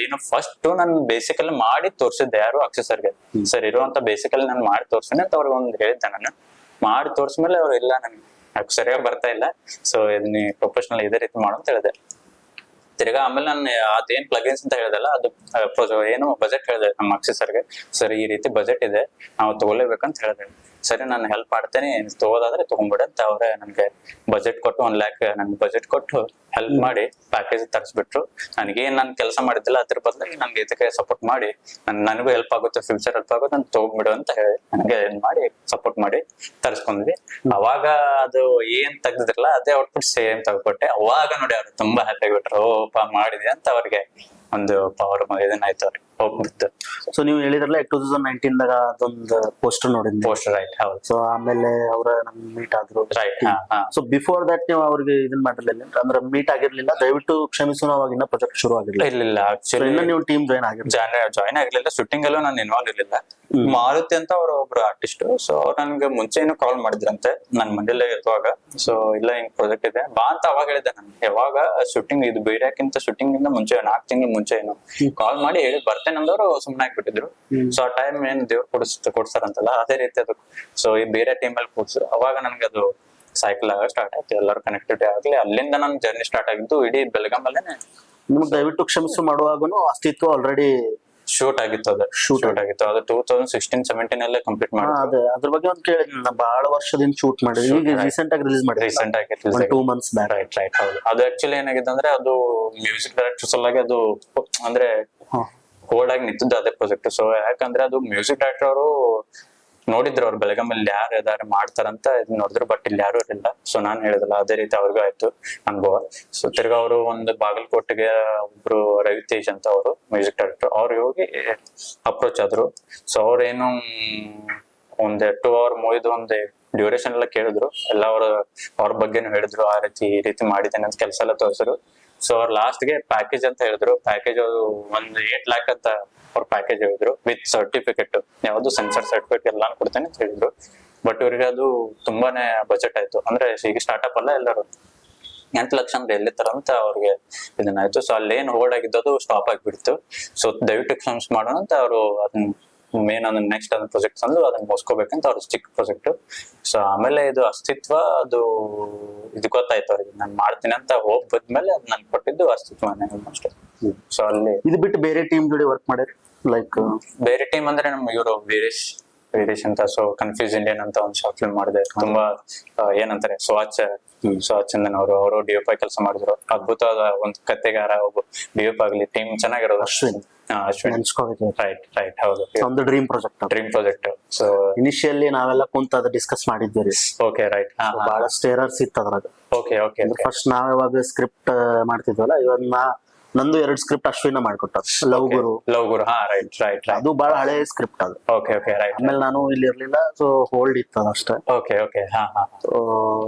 ಏನು ಫಸ್ಟ್ ನಾನು ಬೇಸಿಕಲ್ಲಿ ಮಾಡಿ ತೋರ್ಸಿದ್ದೆ ಯಾರು ಅಕ್ಷಯ್ ಸರ್ಗೆ. ಸರ್ ಇರುವಂತ ಬೇಸಿಕಲ್ಲಿ ನಾನು ಮಾಡಿ ತೋರ್ಸಿನಿ ಅಂತ ಅವ್ರಿಗೆ ಒಂದು ಹೇಳಿದ್ದೆ. ನಾನು ಮಾಡಿ ತೋರ್ಸ್ಮೇಲೆ ಅವ್ರು ಇಲ್ಲ ನನ್ಗೆ ಸರಿಯಾಗಿ ಬರ್ತಾ ಇಲ್ಲ, ಸೊ ಇದನ್ನ ಪ್ರೊಫೆಷನಲ್ ಇದೇ ರೀತಿ ಮಾಡು ಅಂತ ಹೇಳಿದೆ. ತಿರ್ಗಾ ಆಮೇಲೆ ನಾನು ಅದೇನ್ ಪ್ಲಗಿನ್ಸ್ ಅಂತ ಹೇಳ್ದಲ್ಲ, ಅದು ಏನು ಬಜೆಟ್ ಹೇಳಿದೆ ನಮ್ಮ ಅಕ್ಷಯ್ ಸರ್ಗೆ. ಸರ್ ಈ ರೀತಿ ಬಜೆಟ್ ಇದೆ, ನಾವು ತಗೊಳ್ಳೇಬೇಕಂತ ಹೇಳಿದೆ. ಸರಿ ನಾನು ಹೆಲ್ಪ್ ಮಾಡ್ತೇನೆ, ತಗೋದಾದ್ರೆ ತಗೊಂಡ್ಬಿಡ ಅಂತ ಅವ್ರೆ ನನ್ಗೆ ಬಜೆಟ್ ಕೊಟ್ಟು $1 lakh ನನ್ಗೆ ಬಜೆಟ್ ಕೊಟ್ಟು ಹೆಲ್ಪ್ ಮಾಡಿ ಪ್ಯಾಕೇಜ್ ತರಿಸ್ಬಿಟ್ರು. ನನಗೇನ್ ನಾನು ಕೆಲಸ ಮಾಡಿದ್ದಿಲ್ಲ ಅದ್ರ ಬದಲಾಗಿ ನನ್ಗೆ ಇದಕ್ಕೆ ಸಪೋರ್ಟ್ ಮಾಡಿ, ನನಗೂ ಹೆಲ್ಪ್ ಆಗುತ್ತೆ, ಫ್ಯೂಚರ್ ಹೆಲ್ಪ್ ಆಗುತ್ತೆ ಅಂತ ತಗೊಂಡ್ಬಿಡು ಅಂತ ಹೇಳಿ ನನಗೆ ಮಾಡಿ ಸಪೋರ್ಟ್ ಮಾಡಿ ತರಿಸ್ಕೊಂಡ್ವಿ. ಅವಾಗ ಅದು ಏನ್ ತೆಗ್ದಿದ್ರಲ್ಲ ಅದೇ ಔಟ್ಪುಟ್ ಸೇಮ್ ತಗೊಟ್ಟೆ. ಅವಾಗ ನೋಡಿ ಅವ್ರು ತುಂಬಾ ಹ್ಯಾಪಿ ಆಗ್ಬಿಟ್ರು, ಓಪಾ ಮಾಡಿದೆ ಅಂತ ಅವ್ರಿಗೆ ಒಂದು ಪವರ್ ಇದನ್ನಾಯ್ತು ಅವ್ರಿಗೆ ಹೋಗ್ಬಿಟ್ಟು. ಸೊ ನೀವು ಹೇಳಿದ್ರಲ್ಲ 2019 ದಾಗ ಅದೊಂದು ಪೋಸ್ಟರ್ ನೋಡಿದ್ವಿ. ಪೋಸ್ಟರ್ ರೈಟ್, ಹೌದು. ಸೊ ಆಮೇಲೆ ಅವ್ರ ನಮ್ ಮೀಟ್ ಆದ್ರು. ರೈಟ್. ಸೊ ಬಿಫೋರ್ ದಟ್ ನೀವು ಅವ್ರಿಗೆ ಇದನ್ ಮಾಡಿರ್ಲಿಲ್ಲ ಅಂದ್ರೆ ಮೀಟ್ ಆಗಿರ್ಲಿಲ್ಲ, ದಯವಿಟ್ಟು ಕ್ಷಮಿಸು, ಅವಾಗ ಇನ್ನ ಪ್ರಾಜೆಕ್ಟ್ ಶುರು ಆಗಿರ್ಲಿಲ್ಲ. ಇಲ್ಲ ಆಕ್ಚುಲಿ ಇನ್ನ ನೀವು ಟೀಮ್ ಜಾಯ್ನ್ ಆಗಿರ್ಲಿಲ್ಲ, ಶೂಟಿಂಗ್ ಅಲ್ಲೂ ನಾನು ಇನ್ವಾಲ್ವ್ ಇರ್ಲಿಲ್ಲ. ಮಾರುತಿ ಅಂತ ಅವ್ರ ಒಬ್ರು ಆರ್ಟಿಸ್ಟ್. ಸೊ ಅವ್ರು ನನ್ಗೆ ಮುಂಚೆ ಏನು ಕಾಲ್ ಮಾಡಿದ್ರಂತೆ ನನ್ ಮನೇಲೆ ಇರುವಾಗ. ಸೊ ಇಲ್ಲ ಹಿಂಗ್ ಪ್ರಾಜೆಕ್ಟ್ ಇದೆ ಬಾ ಅಂತ ಅವಾಗ ಹೇಳಿದ್ದೆ ನಾನು. ಯಾವಾಗ ಶೂಟಿಂಗ್ ಇದು ಬೇರೆಕ್ಕಿಂತ ಶೂಟಿಂಗ್ ಇಂದ ಮುಂಚೆ 4 ತಿಂಗಳು ಮುಂಚೆ ಏನು ಕಾಲ್ ಮಾಡಿ ಹೇಳಿ ಬರ್ತೇನೆ ಅಂದವ್ರು ಸುಮ್ನೆ ಆಗ್ಬಿಟ್ಟಿದ್ರು. ಸೊ ಆ ಟೈಮ್ ಏನ್ ದೇವ್ರು ಕೊಡ್ತಾರಂತಲ್ಲ ಅದೇ ರೀತಿ ಅದು. ಸೊ ಈ ಬೇರೆ ಟೀಮ್ ಅಲ್ಲಿ ಕೂಡ್ಸು ಅವಾಗ ನನ್ಗೆ ಅದು ಸೈಕಲ್ ಆಗ ಸ್ಟಾರ್ಟ್ ಆಯ್ತು, ಎಲ್ಲರೂ ಕನೆಕ್ಟಿವಿಟಿ ಆಗ್ಲಿ. ಅಲ್ಲಿಂದ ನನ್ ಜರ್ನಿ ಸ್ಟಾರ್ಟ್ ಆಗಿದ್ದು ಇಡೀ ಬೆಳಗಾಮಲ್ಲೇನೆ. ನಿಮ್ಗೆ ದಯವಿಟ್ಟು ಕ್ಷಮಿಸು ಮಾಡುವಾಗನು ಅಸ್ತಿತ್ವ ಆಲ್ರೆಡಿ ಶೂಟ್ ಆಗಿತ್ತು. ಅದು 2016-17 ಅಲ್ಲೇ ಕಂಪ್ಲೀಟ್ ಮಾಡಿದ್ರು. ಅದ್ರ ಬಗ್ಗೆ ಒಂದು ಕೇಳಿದ್ನ, ಬಹಳ ವರ್ಷದಿಂದ ಶೂಟ್ ಮಾಡಿದ್ವಿ, ಈಗ ರೀಸೆಂಟ್ ಆಗಿ ರಿಲೀಸ್ ಮಾಡಿದ್ವಿ. ರೀಸೆಂಟ್ ಆಗಿ 2 months ಬ್ಯಾಕ್. ರೈಟ್ ಹೌದು. ಅದು ಆಕ್ಚುಲಿ ಏನಾಗಿದೆ ಅಂದ್ರೆ ಅದು ಮ್ಯೂಸಿಕ್ ಡೈರೆಕ್ಟರ್ ಸಲುವಾಗಿ ಅದು ಅಂದ್ರೆ ಹೋಲ್ಡ್ ಆಗಿ ನಿಂತಿದ್ದು ಅದೇ ಪ್ರಾಜೆಕ್ಟ್. ಸೊ ಯಾಕಂದ್ರೆ ಅದು ಮ್ಯೂಸಿಕ್ ಡೈರೆಕ್ಟರ್ ಅವರು ನೋಡಿದ್ರು ಅವ್ರು ಬೆಳಗಾಮಲ್ಲಿ ಯಾರು ಯಾರು ಮಾಡ್ತಾರಂತ ಇದ್ ನೋಡಿದ್ರು, ಬಟ್ ಇಲ್ಲಿ ಯಾರು ಇರಲಿಲ್ಲ. ಸೊ ನಾನ್ ಹೇಳಿದಲ್ಲ ಅದೇ ರೀತಿ ಅವ್ರಿಗೂ ಆಯ್ತು ಅನುಭವ. ಸೊ ತಿರ್ಗಾ ಅವರು ಒಂದು ಬಾಗಲಕೋಟೆಗೆ ಒಬ್ರು ರವಿ ತೇಜ್ ಅಂತ ಅವರು ಮ್ಯೂಸಿಕ್ ಡೈರೆಕ್ಟರ್, ಅವ್ರಿಗೆ ಹೋಗಿ ಅಪ್ರೋಚ್ ಆದ್ರು. ಸೊ ಅವ್ರೇನು ಒಂದ್ 2 hour ಮೂವಿದು ಒಂದು ಡ್ಯೂರೇಷನ್ ಎಲ್ಲ ಕೇಳಿದ್ರು, ಎಲ್ಲ ಅವ್ರ ಬಗ್ಗೆನೂ ಹೇಳಿದ್ರು, ಆ ರೀತಿ ಈ ರೀತಿ ಮಾಡಿದ್ದೇನೆ ಅಂತ ಕೆಲಸ ಎಲ್ಲ ತೋರಿಸಿದ್ರು. ಸೊ ಅವ್ರ ಲಾಸ್ಟ್ಗೆ ಪ್ಯಾಕೇಜ್ ಅಂತ ಹೇಳಿದ್ರು. ಪ್ಯಾಕೇಜ್ ಒಂದು 8 lakh ಅಂತ ಅವ್ರ ಪ್ಯಾಕೇಜ್ ಹೇಳಿದ್ರು, ವಿತ್ ಸರ್ಟಿಫಿಕೇಟ್, ಯಾವ್ದು ಸೆನ್ಸರ್ ಸರ್ಟಿಫಿಕೇಟ್ ಎಲ್ಲ ಕೊಡ್ತೇನೆ ಅಂತ ಹೇಳಿದ್ರು. ಬಟ್ ಇವ್ರಿಗೆ ಅದು ತುಂಬಾನೇ ಬಜೆಟ್ ಆಯ್ತು. ಅಂದ್ರೆ ಈಗ ಸ್ಟಾರ್ಟ್ಅಪ್ ಅಲ್ಲ, ಎಲ್ಲರೂ 8 ಲಕ್ಷ ಅಂದ್ರೆ ಎಲ್ಲಿ ತರ ಅಂತ ಅವ್ರಿಗೆ ಇದನ್ನಾಯ್ತು. ಸೊ ಅಲ್ಲಿ ಏನ್ ಹೋಲ್ಡ್ ಆಗಿದ್ದು ಸ್ಟಾಪ್ ಆಗಿಬಿಡ್ತು. ಸೊ ದಯವಿಟ್ಟು ಎಕ್ಸಾಮ್ಸ್ ಮಾಡೋಣ ಅಂತ ಅವರು ಅದನ್ನ ಮೇನ್ ಅದನ್ನ ನೆಕ್ಸ್ಟ್ ಅದನ್ನ ಪ್ರಾಜೆಕ್ಟ್ಸ್ ಅಂದು ಅದನ್ನ ಮುಗಿಸ್ಕೋಬೇಕಂತ ಅವ್ರ ಚಿಕ್ಕ ಪ್ರಾಜೆಕ್ಟ್. ಸೊ ಆಮೇಲೆ ಇದು ಅಸ್ತಿತ್ವ ಅದು ಇದು ಗೊತ್ತಾಯ್ತು ಅವ್ರಿಗೆ, ನಾನು ಮಾಡ್ತೀನಿ ಅಂತ ಹೋಗ್ ಬಂದ್ಮೇಲೆ ಅದ್ ನನ್ಗೆ ಕೊಟ್ಟಿದ್ದು ಅಸ್ತಿತ್ವನೇ ಅಷ್ಟೇ. ಸೊ ಅಲ್ಲಿ ಇದು ಬಿಟ್ಟು ಬೇರೆ ಟೀಮ್ ಜೊತೆ ವರ್ಕ್ ಮಾಡಿರಿ, ಲೈಕ್ ಬೇರೆ ಟೀಮ್ ಅಂದ್ರೆ ನಮ್ ಇವರು ವೀರೇಶ್ ಅಂತ. ಸೊ ಕನ್ಫ್ಯೂಸ್ ಇಂಡಿಯನ್ ಅಂತ ಒಂದು ಶಾರ್ಟ್ ಫಿಲ್ಮ್ ಮಾಡಿದೆ. ತುಂಬಾ ಏನಂತಾರೆ ಸ್ವಾಚ್ ಚಂದನ್ ಅವರು ಡಿಎಫ್ ಕೆಲಸ ಮಾಡಿದ್ರು. ಅದ್ಭುತವಾದ ಒಂದು ಕಥೆಗಾರ, ಒಬ್ಬ ಡಿಎಫ್ ಆಗ್ಲಿ, ಟೀಮ್ ಚೆನ್ನಾಗಿರೋದು. ಅಶ್ವಿನ್ ರೈಟ್ ಹೌದು, ಒಂದು ಡ್ರೀಮ್ ಪ್ರಾಜೆಕ್ಟ್. ಸೊ ಇನಿಷಿಯಲಿ ನಾವೆಲ್ಲ ಕುಂತ ಅದ ಡಿಸ್ಕಸ್ ಮಾಡಿದ್ದೀರಿ. ಓಕೆ ರೈಟ್, ಬಹಳಷ್ಟು ಎರರ್ಸ್ ಇತ್ತು ಅದ್ರಾಗ. ಓಕೆ ಫಸ್ಟ್ ನಾವ್ ಯಾವಾಗ ಸ್ಕ್ರಿಪ್ಟ್ ಮಾಡ್ತಿದ್ವಲ್ಲ, ಇವಾಗ ನಂದು 2 ಸ್ಕ್ರಿಪ್ಟ್ ಅಶ್ವಿನ ಮಾಡ್ಕೊಟ್ಟ, ಲವ್ ಗುರು. ಹಾ ರೈಟ್ ಅದು ಬಹಳ ಹಳೆ ಸ್ಕ್ರಿಪ್ಟ್ ಅದು. Okay right. ಆಮೇಲೆ ನಾನು ಇಲ್ಲಿ ಇರ್ಲಿಲ್ಲ, ಸೊ ಹೋಲ್ಡ್ ಇತ್ತು ಅದಷ್ಟೇ. ಓಕೆ ಹಾ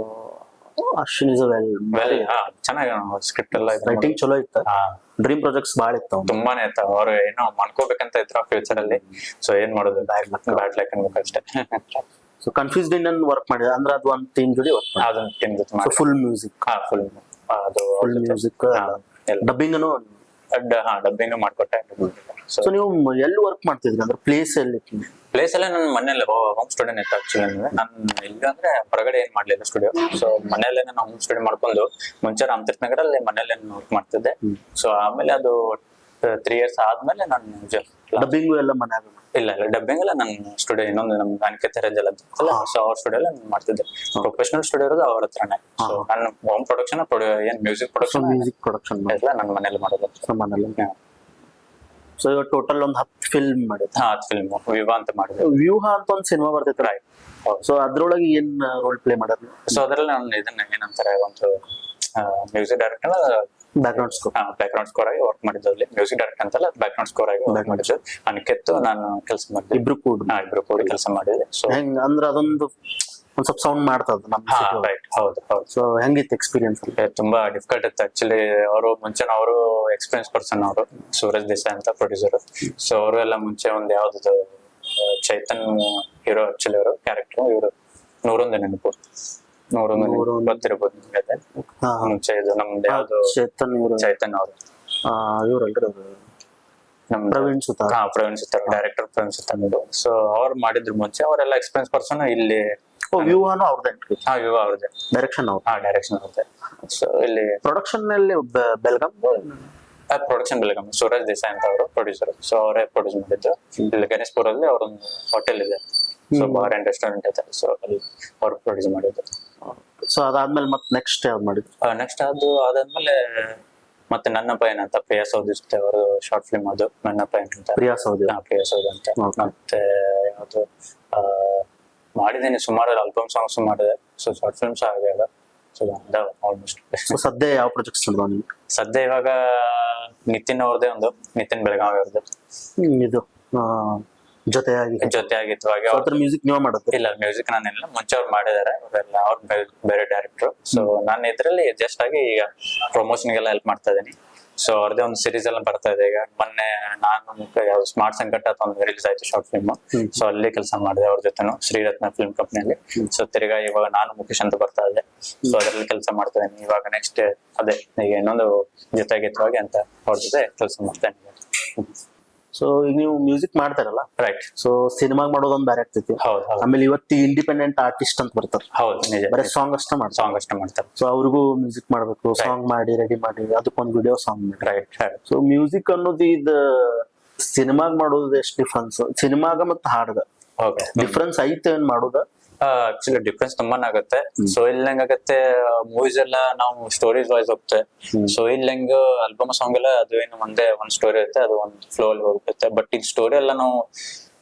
ಅಶ್ವಿನ್ ಇಸ್ ವೆಲ್ ಚೆನ್ನಾಗಿ ಸ್ಕ್ರಿಪ್ಟ್ ಎಲ್ಲ ರೈಟಿಂಗ್ ಚಲೋ ಇತ್ತು. ಡ್ರೀಮ್ ಪ್ರಾಜೆಕ್ಟ್ಸ್ ಬಾಳ ಇತ್ತು, ತುಂಬಾನೇ ಇತ್ತು. ಅವ್ರು ಏನೋ ಮಾಡ್ಕೋಬೇಕಂತ ಇದ್ರು ಫ್ಯೂಚರ್ ಅಲ್ಲಿ. ಸೊ ಏನ್ ಮಾಡೋದು, ಬ್ಯಾಡ್ ಲಕ್ ಅನ್ಬೇಕಷ್ಟೇ. ಸೊ ಕನ್ಫ್ಯೂಸ್ಡ್ ಇಂಡಿಯನ್ ವರ್ಕ್ ಮಾಡಿದೆ ಅಂದ್ರೆ ಅದು ಒಂದು ಟೀಮ್ ಜೊತೆ ವರ್ಕ್ ಮಾಡಿದೆ. ಅದೊಂದು ಟೀಮ್ ಜೊತೆ full music, full music, dubbing dubbing ಮಾಡ್ಕೊಟ್ಟೆ. ಸೊ ನೀವು ಎಲ್ಲಿ ವರ್ಕ್ ಮಾಡ್ತಿದ್ರಿ, ಅಂದ್ರೆ ಪ್ಲೇಸ್ ಎಲ್ಲಿ? ಪ್ಲೇಸ್ ಎಲ್ಲ ನನ್ನ ಮನೇಲಿ ಹೋಮ್ ಸ್ಟುಡಿಯೋ ಇತ್ತು ಆಕ್ಚುಲಿ. ಅಂದ್ರೆ ನಾನು ಇಲ್ಲಿ ಅಂದ್ರೆ ಹೊರಗಡೆ ಏನ್ ಮಾಡ್ಲಿಲ್ಲ ಸ್ಟುಡಿಯೋ. ಸೊ ಮನೇಲೆ ನಾನು ಹೋಮ್ ಸ್ಟುಡಿಯೋ ಮಾಡ್ಕೊಂಡು ಮುಂಚೆ ರಾಮತೀರ್ಥನಗರಲ್ಲಿ ಮನೇಲೆ ವರ್ಕ್ ಮಾಡ್ತಿದ್ದೆ. ಸೊ ಆಮೇಲೆ ಅದು 3 years ಆದ್ಮೇಲೆ ನಾನು ಡಬ್ಬಿಂಗ್ ಎಲ್ಲ ಮನ್ಯಾಗ? ಇಲ್ಲ ಡಬ್ಬಿಂಗ್ ಎಲ್ಲ ನನ್ನ ಸ್ಟುಡಿಯೋ ಇನ್ನೊಂದು ನಮ್ ಅನಿಕೇತ್ ರಂಜಲ್ ಅಂತ. ಸೊ ಅವ್ರ ಸ್ಟುಡಿಯೋ ಎಲ್ಲ ಮಾಡ್ತಿದ್ದೆ. ಪ್ರೊಫೆಷನಲ್ ಸ್ಟುಡಿಯೋ ಇರೋದು ಅವ್ರ ಹತ್ರನೇ. ಸೊ ನಾನು ಹೋಮ್ ಪ್ರೊಡಕ್ಷನ್ ಏನ್ ಮ್ಯೂಸಿಕ್ ಪ್ರೊಡಕ್ಷನ್ ಎಲ್ಲ ನನ್ನ ಮನೇಲಿ ಮಾಡೋದು. ಸೊ ಇವಾಗ ಟೋಟಲ್ ಒಂದು 10 ಫಿಲ್ಮ್ ಮಾಡಿದ್ದೆ. 10 ಫಿಲ್ಮ್ ವಿವಾಹ ಅಂತ ಮಾಡಿದೆ. ವ್ಯೂಹ ಅಂತ ಒಂದು ಸಿನಿಮಾ ಬರ್ತೈತೆ. ರೈಟ್. ಸೊ ಅದ್ರೊಳಗೆ ಏನ್ ರೋಲ್ ಪ್ಲೇ ಮಾಡೋದು? ಸೊ ಅದ್ರಲ್ಲಿ ನಾನು ಇದನ್ನ ಏನಂತಾರೆ, ಒಂದು ಮ್ಯೂಸಿಕ್ ಡೈರೆಕ್ಟರ್ ಬ್ಯಾಕ್ಗ್ರೌಂಡ್ ಸ್ಕೋರ್ ಆಗಿ ವರ್ಕ್ ಮಾಡಿದ್ದು. ಅಲ್ಲಿ ಮ್ಯೂಸಿಕ್ ಡೈರೆಕ್ಟರ್ ಅಂತಲ್ಲ, ಬ್ಯಾಕ್ಗ್ರೌಂಡ್ ಸ್ಕೋರ್ ಆಗಿ ವರ್ಕ್ ಮಾಡಿದ್ದು. ಅನಿಕೇತ್ ನಾನು ಕೆಲಸ ಮಾಡಿದ್ದೆ, ಇಬ್ರು ಕೂಡಿ ಕೆಲಸ ಮಾಡಿದ್ದೆ. ಸೊ ಹೆಂಗ್ ಅಂದ್ರೆ ಅದೊಂದು ಒಂದ್ ಸ್ವಲ್ಪ ಸೌಂಡ್ ಮಾಡ್ತದ ನಮ್ಮ. ರೈಟ್ ಹೌದು. ಸೊ ಹೆಂಗಿತ್ತು ಎಕ್ಸ್ಪೀರಿಯನ್ಸ್? ತುಂಬಾ ಡಿಫಿಕಲ್ಟ್ ಇತ್ತು ಆಕ್ಚುಲಿ. ಅವರು ಮುಂಚೆ ಅವರು ಎಕ್ಸ್ಪೀರಿಯನ್ಸ್ ಪರ್ಸನ್, ಅವರು ಸೂರಜ್ ದೇಸಾಯಿ ಅಂತ ಪ್ರೊಡ್ಯೂಸರ್. ಸೊ ಅವರು ಎಲ್ಲ ಮುಂಚೆ ಒಂದು ಯಾವ್ದು ಚೈತನ್ ಹೀರೋ ಆಕ್ಚುಲಿ ಅವರು ಕ್ಯಾರೆಕ್ಟರ್. ಇವರು 101 ನೆನಪು ಗೊತ್ತಿರ್ಬೋದು ನಿಮ್ಗೆ. ಮುಂಚೆ ಇದು ನಮ್ದು ಯಾವ್ದು ಚೈತನ್ ಅವರು ಇವ್ರಲ್ರಿ ಪ್ರವೀಣ್ ಸುತಾರ್ ಡೈರೆಕ್ಟರ್ ಪ್ರವೀಣ್ ಸುತಾರ್. ಸೊ ಅವ್ರು ಮಾಡಿದ್ರು ಮುಂಚೆ. ಅವರೆಲ್ಲ ಎಕ್ಸ್ಪೀರಿಯನ್ಸ್ ಪರ್ಸನ್. ಇಲ್ಲಿ ವ್ಯೂಹನು ಅವ್ರದ್ದೇ? ವ್ಯೂಹ ಅವ್ರದ್ದೇ, ಡೈರೆಕ್ಷನ್ ಅವ್ರದ್ದೇ. ಸೊ ಇಲ್ಲಿ ಪ್ರೊಡಕ್ಷನ್ ಅಲ್ಲಿ ಬೆಲ್ಗಾಂ ಬೆಳಗಾಂ ಸೂರಜ್ ದೇಸಾಯಿ ಅಂತ ಅವರು ಪ್ರೊಡ್ಯೂಸರ್. ಸೊ ಅವರೇ ಪ್ರೊಡ್ಯೂಸ್ ಮಾಡಿದ್ದು. ಇಲ್ಲಿ ಗಣೇಶ್ಪುರಲ್ಲಿ ಅವ್ರೊಂದು ಹೋಟೆಲ್ ಇದೆ, ಸೊ ಬಾರ್ ಅಂಡ್ ರೆಸ್ಟೋರೆಂಟ್ ಇದೆ. ಸೊ ಅಲ್ಲಿ ಅವ್ರು ಪ್ರೊಡ್ಯೂಸ್ ಮಾಡಿದ್ದು. ಸೊ ಅದಾದ್ಮೇಲೆ ಮತ್ತೆ ನೆಕ್ಸ್ಟ್ ಯಾವ್ದು ಮಾಡಿದ್ರು? ನೆಕ್ಸ್ಟ್ ಅದಾದ್ಮೇಲೆ ಮತ್ತೆ ನನ್ನ ಪಯಣ ಅಂತ ಪ್ರಿಯಾ ಸೌದಿ ಜೊತೆ ಅವರು ಶಾರ್ಟ್ ಫಿಲ್ಮ್. ಅದು ನನ್ನ ಪಯಣ ಅಂತ, ಪ್ರಿಯಾ ಸೌದಿ ಅಂತ. ಮತ್ತೆ ಯಾವ್ದು ಮಾಡಿದ್ದೀನಿ, ಸುಮಾರು ಆಲ್ಬಮ್ ಸಾಂಗ್ಸ್ ಮಾಡಿದೆ. ಸೊ ಶಾರ್ಟ್ ಫಿಲ್ಮ್ಸ್ ಆಗ್ಯಾವ. So almost. ಸದ್ಯ ಯಾವ ಪ್ರಾಜೆಕ್ಟ್ಸ್ ನಡೆದ? ಸದ್ಯ ಇವಾಗ ನಿತಿನ್ ಅವ್ರದೇ ಒಂದು, ನಿತಿನ್ ಬೆಳಗಾವಿ ಅವ್ರದ್ದು ಇದು ಜೊತೆಯಾಗಿತ್ತು. ಮ್ಯೂಸಿಕ್ ನೀವು ಮಾಡೋದು? ಇಲ್ಲ, ಮ್ಯೂಸಿಕ್ ನಾನೆಲ್ಲ ಮುಂಚೆ ಅವ್ರು ಮಾಡಿದಾರೆ. ಅವರೆಲ್ಲ ಅವ್ರ ಬೇರೆ ಡೈರೆಕ್ಟರ್. ಸೊ ನಾನು ಇದ್ರಲ್ಲಿ ಜಸ್ಟ್ ಆಗಿ ಈಗ ಪ್ರಮೋಷನ್ಗೆಲ್ಲ ಹೆಲ್ಪ್ ಮಾಡ್ತಾ ಇದ್ದೀನಿ. ಸೊ ಅವ್ರದೇ ಒಂದು ಸೀರೀಸ್ ಎಲ್ಲ ಬರ್ತಾ ಇದೆ. ಈಗ ಮೊನ್ನೆ ನಾನು ಯಾವ್ದು ಸ್ಮಾರ್ಟ್ ಸಂಕಟ ಅಂತ ಒಂದು ರಿಲೀಸ್ ಆಯ್ತು ಶಾರ್ಟ್ ಫಿಲ್ಮ್. ಸೊ ಅಲ್ಲಿ ಕೆಲಸ ಮಾಡಿದೆ ಅವ್ರ ಜೊತೆನು, ಶ್ರೀರತ್ನ ಫಿಲ್ಮ್ ಕಂಪ್ನಿಯಲ್ಲಿ. ಸೊ ತಿರ್ಗಾ ಇವಾಗ ನಾನು ಮುಖೇಶ್ ಅಂತ ಬರ್ತಾ ಇದೆ. ಸೊ ಅದರಲ್ಲಿ ಕೆಲಸ ಮಾಡ್ತಾ ಇದ್ದೀನಿ. ಇವಾಗ ನೆಕ್ಸ್ಟ್ ಅದೇ ಈಗ ಇನ್ನೊಂದು ಜೊತೆಗಿತ್ತವಾಗಿ ಅಂತ ಅವ್ರ ಜೊತೆ ಕೆಲಸ ಮಾಡ್ತಾ ಇದ್ದೀನಿ. ಸೊ ಈಗ ನೀವು ಮ್ಯೂಸಿಕ್ ಮಾಡ್ತಾರಲ್ಲ, ರೈಟ್. ಸೊ ಸಿನಿಮಾಗ್ ಮಾಡೋದೊಂದು ಬೇರೆ ಆಗ್ತೈತಿ. ಆಮೇಲೆ ಇವತ್ತು ಇಂಡಿಪೆಂಡೆಂಟ್ ಆರ್ಟಿಸ್ಟ್ ಅಂತ ಬರ್ತಾರೆ. ಹೌದು, ನಿಜ. ಬರೀ ಸಾಂಗ್ ಅಷ್ಟೇ ಮಾಡ್ತಾರೆ. ಸೊ ಅವ್ರಿಗೂ ಮ್ಯೂಸಿಕ್ ಮಾಡ್ಬೇಕು, ಸಾಂಗ್ ಮಾಡಿ ರೆಡಿ ಮಾಡಿ ಅದಕ್ಕೊಂದು ವಿಡಿಯೋ ಸಾಂಗ್ ಮಾಡಿ. ರೈಟ್. ಸೊ ಮ್ಯೂಸಿಕ್ ಅನ್ನೋದು ಇದು ಸಿನಿಮಾಗ್ ಮಾಡೋದು ಎಷ್ಟು ಡಿಫ್ರೆನ್ಸ್? ಸಿನಿಮಾಗ ಮತ್ತು ಹಾಡ್ಗ ಡಿಫ್ರೆನ್ಸ್ ಐತೆ ಏನ್ ಮಾಡೋದ? ಆಕ್ಚುಲಿ ಡಿಫ್ರೆನ್ಸ್ ತುಂಬಾನೇ ಆಗುತ್ತೆ. ಸೊ ಇಲ್ಲಿ ಹೆಂಗಾಗತ್ತೆ, ಮೂವೀಸ್ ಎಲ್ಲ ನಾವು ಸ್ಟೋರೀಸ್ ವೈಸ್ ಹೋಗ್ತೆ. ಸೊ ಇಲ್ಲಿ ಹೆಂಗ ಆಲ್ಬಮ್ ಸಾಂಗ್ ಎಲ್ಲ ಅದು ಏನು ಒಂದೇ ಒಂದ್ ಸ್ಟೋರಿ ಇರುತ್ತೆ, ಅದು ಒಂದು ಫ್ಲೋ ಅಲ್ಲಿ ಹೋಗುತ್ತೆ. ಬಟ್ ಈಗ ಸ್ಟೋರಿ ಎಲ್ಲ ನಾವು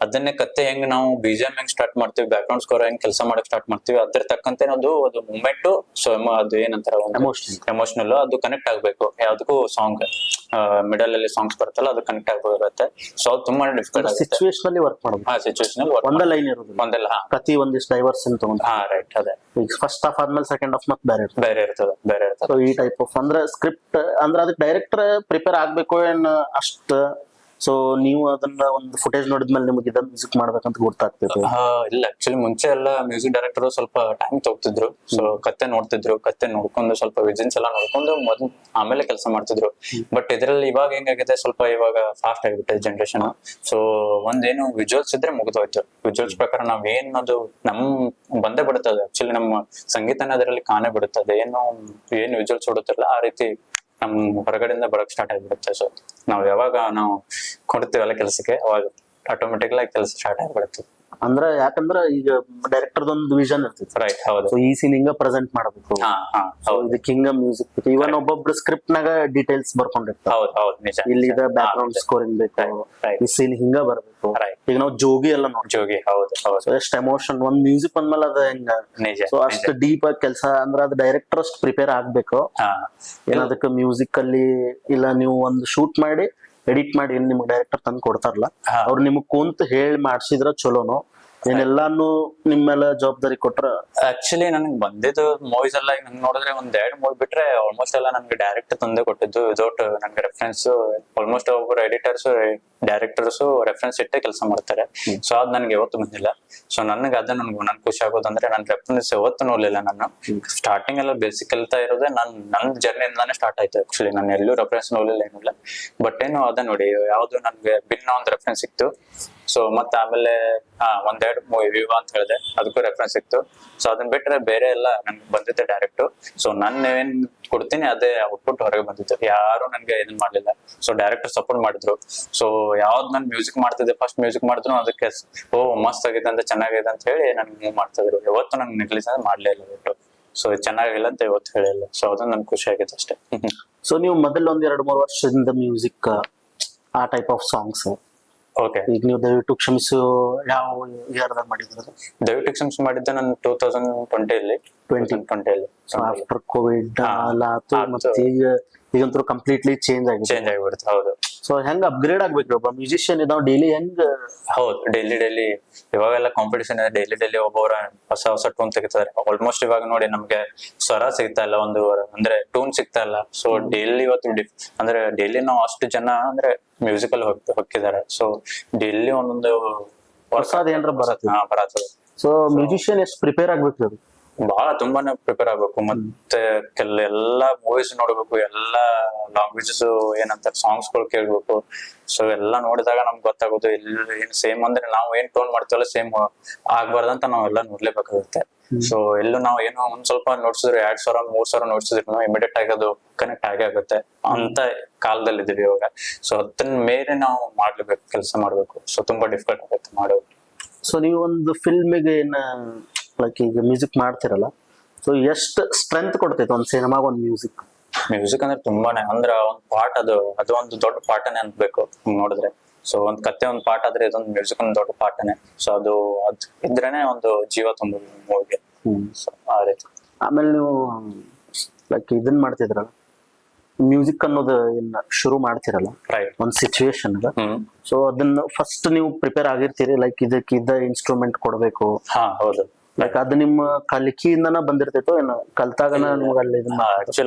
ಅದನ್ನೇ ಕತೆ ಹೆಂಗ್ ನಾವು BGM ಹೆಂಗ್ ಸ್ಟಾರ್ಟ್ ಮಾಡ್ತೀವಿ, ಬ್ಯಾಕ್ ಗ್ರೌಂಡ್ ಸ್ಕೋರ್ ಹೆಂಗ್ ಕೆಲಸ ಮಾಡಕ್ ಸ್ಟಾರ್ಟ್ ಮಾಡ್ತೀವಿ, ಅದ್ರ ತಕ್ಕಂತೆ ಅದು ಮೂಮೆಂಟ್ ಸೊ ಅದು ಏನಂತಾರ ಎಮೋಷನಲ್ ಅದು ಕನೆಕ್ಟ್ ಆಗ್ಬೇಕು. ಯಾವ್ದಕ್ಕೂ ಸಾಂಗ್ ಮಿಡಲ್ ಅಲ್ಲಿ ಸಾಂಗ್ಸ್ ಬರುತ್ತಲ್ಲ ಅದು ಕನೆಕ್ಟ್ ಆಗ್ಬೇಕಾಗತ್ತೆ. ಸೊ ಅದು ತುಂಬಾ ಡಿಫಿಕಲ್ಟ್ ಆಗುತ್ತೆ. ಸಿಚುವೇಶನ್ ವರ್ಕ್ ಮಾಡೋದು. ಸಿಚುವೇಶನ್ ಒಂದೇ ಲೈನ್ ಇರೋದು, ಒಂದೆಲ್ಲ ಪ್ರತಿ ಒಂದಿಷ್ಟು ಡೈವರ್ಷನ್ ತಗೊಂಡು. ರೈಟ್ ಅದೇ ಈಗ ಫಸ್ಟ್ ಹಾಫ್ ಆದ್ಮೇಲೆ ಸೆಕೆಂಡ್ ಹಾಫ್ ಮತ್ತೆ ಬೇರೆ ಇರ್ತದೆ. ಬೇರೆ ಇರ್ತದೆ. ಸೊ ಈ ಟೈಪ್ ಆಫ್ ಅಂದ್ರೆ ಸ್ಕ್ರಿಪ್ಟ್ ಅಂದ್ರೆ ಅದಕ್ಕೆ ಡೈರೆಕ್ಟರ್ ಪ್ರಿಪೇರ್ ಆಗ್ಬೇಕು ಏನ್ ಅಷ್ಟ. ಸೊ ನೀವು ಅದನ್ನ ಒಂದು ಫುಟೇಜ್ ನೋಡಿದ್ಮೇಲೆ ನಿಮಗೆ ಇದನ್ನ ಮ್ಯೂಸಿಕ್ ಮಾಡ್ಬೇಕಂತ ಗೊತ್ತಾಗ್ತೈತೆ? ಇಲ್ಲ, ಆಕ್ಚುಲಿ ಮುಂಚೆ ಎಲ್ಲ ಮ್ಯೂಸಿಕ್ ಡೈರೆಕ್ಟರ್ ಸ್ವಲ್ಪ ಟೈಮ್ ತಗೋತಿದ್ರು. ಸೊ ಕತೆ ನೋಡ್ತಿದ್ರು, ಕತೆ ನೋಡ್ಕೊಂಡು ಸ್ವಲ್ಪ ವಿಜನ್ಸ್ ಎಲ್ಲ ನೋಡ್ಕೊಂಡು ಮೊದ್ಲು ಆಮೇಲೆ ಕೆಲಸ ಮಾಡ್ತಿದ್ರು. ಬಟ್ ಇದ್ರಲ್ಲಿ ಇವಾಗ ಹೆಂಗಾಗಿದೆ, ಸ್ವಲ್ಪ ಇವಾಗ ಫಾಸ್ಟ್ ಆಗಿಬಿಟ್ಟೆ ಜನರೇಷನ್. ಸೊ ಒಂದೇನು ವಿಜುವಲ್ಸ್ ಇದ್ರೆ ಮುಗಿದೋಯ್ತು. ವಿಜುವಲ್ಸ್ ಪ್ರಕಾರ ನಾವ್ ಅದು ನಮ್ ಬಂದೇ ಬಿಡುತ್ತದೆ. ಆಕ್ಚುಲಿ ನಮ್ಮ ಸಂಗೀತನ ಅದರಲ್ಲಿ ಕಾಣೆ ಬಿಡುತ್ತದೆ. ಏನು ವಿಜುವಲ್ಸ್ ಹೊಡುತ್ತಿರಲ್ಲ ಆ ರೀತಿ ನಮ್ ಹೊರಗಡೆಯಿಂದ ಬರಕ್ ಸ್ಟಾರ್ಟ್ ಆಗಿಬಿಡುತ್ತೆ. ಸೊ ನಾವ್ ಯಾವಾಗ ನಾವು ಕೊಡ್ತೀವಲ್ಲ ಕೆಲಸಕ್ಕೆ, ಅವಾಗ ಆಟೋಮೆಟಿಕ್ ಆಗಿ ಕೆಲಸ ಸ್ಟಾರ್ಟ್ ಆಗಿಬಿಡುತ್ತೆ. ಅಂದ್ರೆ ಯಾಕಂದ್ರೆ ಈಗ ಡೈರೆಕ್ಟರ್ ಒಂದು ವಿಷನ್ ಇರ್ತೈತಿ. ರೈಟ್, ಹೌದು. ಸೊ ಈ ಸೀನ್ ಹಿಂಗ ಪ್ರೆಸೆಂಟ್ ಮಾಡಬೇಕು, ಇದಕ್ಕೆ ಹಿಂಗ ಮ್ಯೂಸಿಕ್, ಇವನ್ ಒಬ್ಬೊಬ್ರು ಸ್ಕ್ರಿಪ್ಟ್ ನಾಗ ಡೀಟೇಲ್ಸ್ ಬರ್ಕೊಂಡಿರ್ತಾರೆ. ಹೌದು, ನಿಜ. ಇಲ್ಲಿ ಬ್ಯಾಕ್ ಗ್ರೌಂಡ್ ಸ್ಕೋರಿಂಗ್ ಬೇಕು, ಈ ಸೀನ್ ಹಿಂಗ ಬರ್ಬೇಕು. ಈಗ ನಾವು ಜೋಗಿ ಎಲ್ಲ ಜೋಗಿ, ಹೌದು. ಎಷ್ಟು ಎಮೋಷನ್ ಒಂದ್ ಮ್ಯೂಸಿಕ್ ಅಂದ್ಮೇಲೆ ಅದ ಹೆಂಗ. ಸೊ ಅಷ್ಟು ಡೀಪ್ ಆಗಿ ಕೆಲಸ ಅಂದ್ರೆ ಅದು ಡೈರೆಕ್ಟರ್ ಅಷ್ಟು ಪ್ರಿಪೇರ್ ಆಗ್ಬೇಕು. ಏನದಕ್ಕೆ ಮ್ಯೂಸಿಕ್ ಅಲ್ಲಿ ಇಲ್ಲ ನೀವು ಒಂದು ಶೂಟ್ ಮಾಡಿ ಎಡಿಟ್ ಮಾಡಿ ಏನ್ ನಿಮ್ಗೆ ಡೈರೆಕ್ಟರ್ ತಂದು ಕೊಡ್ತಾರಲ್ಲ, ಅವ್ರು ನಿಮಗ್ ಕುಂತ ಹೇಳಿ ಮಾಡ್ಸಿದ್ರ ಚಲೋನು, ಏನೆಲ್ಲಾನು ನಿಮ್ಮೆಲ್ಲ ಜವಾಬ್ದಾರಿ ಕೊಟ್ರ? ಆಕ್ಚುಲಿ ನನ್ಗೆ ಬಂದಿದ್ದು ಮೂವೀಸ್ ಎಲ್ಲ ನನ್ ನೋಡಿದ್ರೆ ಒಂದ್ 2 ಮೂವಿ ಬಿಟ್ರೆ ಆಲ್ಮೋಸ್ಟ್ ಎಲ್ಲ ನನ್ಗೆ ಡೈರೆಕ್ಟ್ ತಂದೆ ಕೊಟ್ಟಿದ್ದು. ವಿದೌಟ್ ನನ್ಗೆ ರೆಫರೆನ್ಸ್ ಆಲ್ಮೋಸ್ಟ್ ಒಬ್ಬರು ಎಡಿಟರ್ಸ್ ಡೈರೆಕ್ಟರ್ಸ್ ರೆಫರೆನ್ಸ್ ಇಟ್ಟೆ ಕೆಲಸ ಮಾಡ್ತಾರೆ. ಸೊ ಅದ್ ನನ್ಗೆ ಯಾವತ್ತು ಬಂದಿಲ್ಲ. ಸೊ ನನ್ಗೆ ಅದ ನನ್ ಖುಷಿ ಆಗೋದಂದ್ರೆ ನನ್ ರೆಫರೆನ್ಸ್ ಯಾವತ್ತು ನೋಡ್ಲಿಲ್ಲ. ನಾನು ಸ್ಟಾರ್ಟಿಂಗ್ ಎಲ್ಲ ಬೇಸಿಕ್ ಕಲಿತಾ ಇರೋದೇ ನನ್ನ ಜರ್ನಿಯಿಂದಾನೇ ಸ್ಟಾರ್ಟ್ ಆಯ್ತು. ಆಕ್ಚುಲಿ ನಾನು ಎಲ್ಲೂ ರೆಫರೆನ್ಸ್ ನೋಡ್ಲಿಲ್ಲ, ಏನಿಲ್ಲ. ಬಟ್ ಏನು ಅದ ನೋಡಿ, ಯಾವ್ದು ನನ್ಗೆ ಭಿನ್ನ ಒಂದು ರೆಫರೆನ್ಸ್ ಸಿಕ್ತು. ಸೊ ಮತ್ತೆ ಆಮೇಲೆ 1-2 ಮೂವಿ ವಿವಾ ಅಂತ ಹೇಳಿದೆ, ಅದಕ್ಕೂ ರೆಫರೆನ್ಸ್ ಸಿಕ್ತು. ಸೊ ಅದನ್ನ ಬಿಟ್ರೆ ಬೇರೆ ಎಲ್ಲ ನನ್ಗೆ ಬಂದಿದ್ದೆ ಡೈರೆಕ್ಟ್. ಸೊ ನಾನು ಏನ್ ಕೊಡ್ತೀನಿ ಅದೇ ಔಟ್ಪುಟ್ ಹೊರಗೆ ಬಂದಿತ್ತು. ಯಾರು ನನ್ಗೆ ಇದನ್ ಮಾಡ್ಲಿಲ್ಲ. ಸೊ ಡೈರೆಕ್ಟರ್ ಸಪೋರ್ಟ್ ಮಾಡಿದ್ರು. ಸೊ ಯಾವ್ದು ನಾನು ಮ್ಯೂಸಿಕ್ ಮಾಡ್ತಿದ್ದೆ, ಫಸ್ಟ್ ಮ್ಯೂಸಿಕ್ ಮಾಡಿದ್ರು ಅದಕ್ಕೆ ಮಸ್ತ್ ಆಗಿದೆ ಅಂತ, ಚೆನ್ನಾಗಿದೆ ಅಂತ ಹೇಳಿ ನನ್ಗೆ ಮೂವ್ ಮಾಡ್ತಿದ್ರು. ಯಾವತ್ತು ನನ್ಗೆ ನೆಗ್ಲಿಸ್ ಮಾಡ್ಲೇ ಇಲ್ಲ ಬಿಟ್ಟು. ಸೊ ಚೆನ್ನಾಗಿಲ್ಲ ಅಂತ ಇವತ್ತು ಹೇಳಿಲ್ಲ. ಸೊ ಅದನ್ನ ನನ್ಗೆ ಖುಷಿ ಆಗಿತ್ತು ಅಷ್ಟೇ. ಸೊ ನೀವು ಮೊದಲ 1-2-3 ವರ್ಷದಿಂದ ಮ್ಯೂಸಿಕ್ ಆ ಟೈಪ್ ಆಫ್ ಸಾಂಗ್ಸ್, ಓಕೆ, ಈಗ ನೀವು ದಯವಿಟ್ಟು ಕ್ಷಮಿಸು ಯಾವ ಇಯರ್ದಾಗ ಮಾಡಿದ್ರೆ? ದಯವಿಟ್ಟು ಕ್ಷಮಿಸು ಮಾಡಿದ್ದೆ ನಾನು 2020 ಆಫ್ಟರ್ ಕೋವಿಡ್ ಎಲ್ಲ ಆತು. ಮತ್ತೆ ಈಗಂತೂ ಕಂಪ್ಲೀಟ್ಲಿ ಚೇಂಜ್ ಆಗಿಬಿಡುತ್ತೆ. ಹೌದು. ಸೊ ಹೆಂಗ್ ಅಪ್ಗ್ರೇಡ್ ಆಗ್ಬೇಕು ಒಬ್ಬ ಮ್ಯೂಸಿಷಿಯನ್ ಇದಾವ್ ಡೈಲಿ ಹೆಂಗ್? ಹೌದು, ಡೈಲಿ ಇವಾಗೆಲ್ಲ ಕಾಂಪಿಟೇಷನ್ ಇದೆ. ಡೈಲಿ ಒಬ್ಬೊಬ್ಬರ ಹೊಸ ಟೂನ್ ತೆಗಿತಾರೆ. ಆಲ್ಮೋಸ್ಟ್ ಇವಾಗ ನೋಡಿ ನಮ್ಗೆ ಸ್ವರ ಸಿಗ್ತಾ ಇಲ್ಲ, ಅಂದ್ರೆ ಟೂನ್ ಸಿಗ್ತಾ ಇಲ್ಲ. ಸೊ ಡೈಲಿ ಇವತ್ತು ಅಂದ್ರೆ ಡೈಲಿ ನಾವು ಅಷ್ಟು ಜನ ಅಂದ್ರೆ ಮ್ಯೂಸಿಕಲ್ ಹೊಕ್ಕಿದ್ದಾರೆ. ಸೊ ಡೈಲಿ ಒಂದೊಂದು ಹೊಸದ್ ಏನಾರ ಬರತ್ತದ. ಸೊ ಮ್ಯೂಸಿಷಿಯನ್ ಎಷ್ಟು ಪ್ರಿಪೇರ್ ಆಗ್ಬೇಕು? ಅದು ಬಹಳ ತುಂಬಾನೇ ಪ್ರಿಪೇರ್ ಆಗ್ಬೇಕು. ಮತ್ತೆ ಎಲ್ಲಾ ಮೂವೀಸ್ ನೋಡ್ಬೇಕು, ಎಲ್ಲಾ ಲ್ಯಾಂಗ್ವೇಜಸ್ ಏನಂತಾರೆ ಸಾಂಗ್ಸ್ ಗಳು ಕೇಳ್ಬೇಕು. ಸೊ ಎಲ್ಲಾ ನೋಡಿದಾಗ ನಮ್ಗೆ ಗೊತ್ತಾಗೋದು ಏನ್ ಸೇಮ್ ಅಂದ್ರೆ ನಾವು ಏನ್ ಟೋನ್ ಮಾಡ್ತೀವಲ್ಲ ಸೇಮ್ ಆಗ್ಬಾರ್ದಂತ ನಾವೆಲ್ಲ ನೋಡ್ಲೇಬೇಕಾಗುತ್ತೆ. ಸೊ ಎಲ್ಲೂ ನಾವು ಏನೋ ಒಂದ್ ಸ್ವಲ್ಪ ನೋಡ್ಸಿದ್ರೆ 2,000-3,000 ನೋಡ್ಸಿದ್ರು ಇಮಿಡಿಯೇಟ್ ಆಗಿ ಅದು ಕನೆಕ್ಟ್ ಆಗೇ ಆಗುತ್ತೆ ಅಂತ ಕಾಲದಲ್ಲಿ ಇದೀವಿ ಇವಾಗ. ಸೊ ಅದನ್ನ ಮೇಲೆ ನಾವು ಮಾಡ್ಲೇಬೇಕು, ಕೆಲಸ ಮಾಡ್ಬೇಕು. ಸೊ ತುಂಬಾ ಡಿಫಿಕಲ್ಟ್ ಆಗುತ್ತೆ ಮಾಡೋದು. ಸೊ ನೀವು ಒಂದು ಫಿಲ್ಮಿಗೆ ಏನ ಲೈಕ್ ಈಗ ಮ್ಯೂಸಿಕ್ ಮಾಡ್ತಿರಲ್ಲ, ಸೊ ಎಷ್ಟು ಸ್ಟ್ರೆಂತ್ ಕೊಡ್ತೈತೆ ಒಂದ್ ಸಿನಿಮಾಗ ಒಂದ್ ಮ್ಯೂಸಿಕ್ ಅಂದ್ರೆ ತುಂಬಾನೇ, ಅಂದ್ರೆ ಒಂದ್ ಪಾರ್ಟ್ ಅದು ಒಂದು ದೊಡ್ಡ ಪಾಠನೇ ಅನ್ಬೇಕು ನೋಡಿದ್ರೆ. ಸೊ ಒಂದ್ ಕತೆ ಒಂದ್ ಪಾಠ ಆದ್ರೆ ಇದೊಂದು ಮ್ಯೂಸಿಕ್ ಒಂದು ದೊಡ್ಡ ಪಾಠನೇ. ಸೊ ಅದು ಇದ್ರೇನೆ ಒಂದು ಜೀವ ತುಂಬ ಮೂವಿಗೆ. ಸೊ ಆ ರೀತಿ. ಆಮೇಲೆ ನೀವು ಲೈಕ್ ಇದನ್ ಮಾಡ್ತಿದ್ರಲ್ಲ, ಮ್ಯೂಸಿಕ್ ಅನ್ನೋದು ಏನ್ ಶುರು ಮಾಡ್ತಿರಲ್ಲ ಒಂದ್ ಸಿಚುವೇಶನ್, ಸೊ ಅದನ್ನ ಫಸ್ಟ್ ನೀವು ಪ್ರಿಪೇರ್ ಆಗಿರ್ತೀರಿ ಲೈಕ್ ಇದಕ್ಕೆ ಇನ್ಸ್ಟ್ರೂಮೆಂಟ್ ಕೊಡ್ಬೇಕು. ಹೌದು. ಲೈಕ್ ಅದು ನಿಮ್ಮ ಕಲಿಕೆಯಿಂದನ ಬಂದಿರ್ತೈತೋ ಏನೋ ಕಲ್ತಾಗನ ನಿಮ್ಗೆ ಅಲ್ಲಿ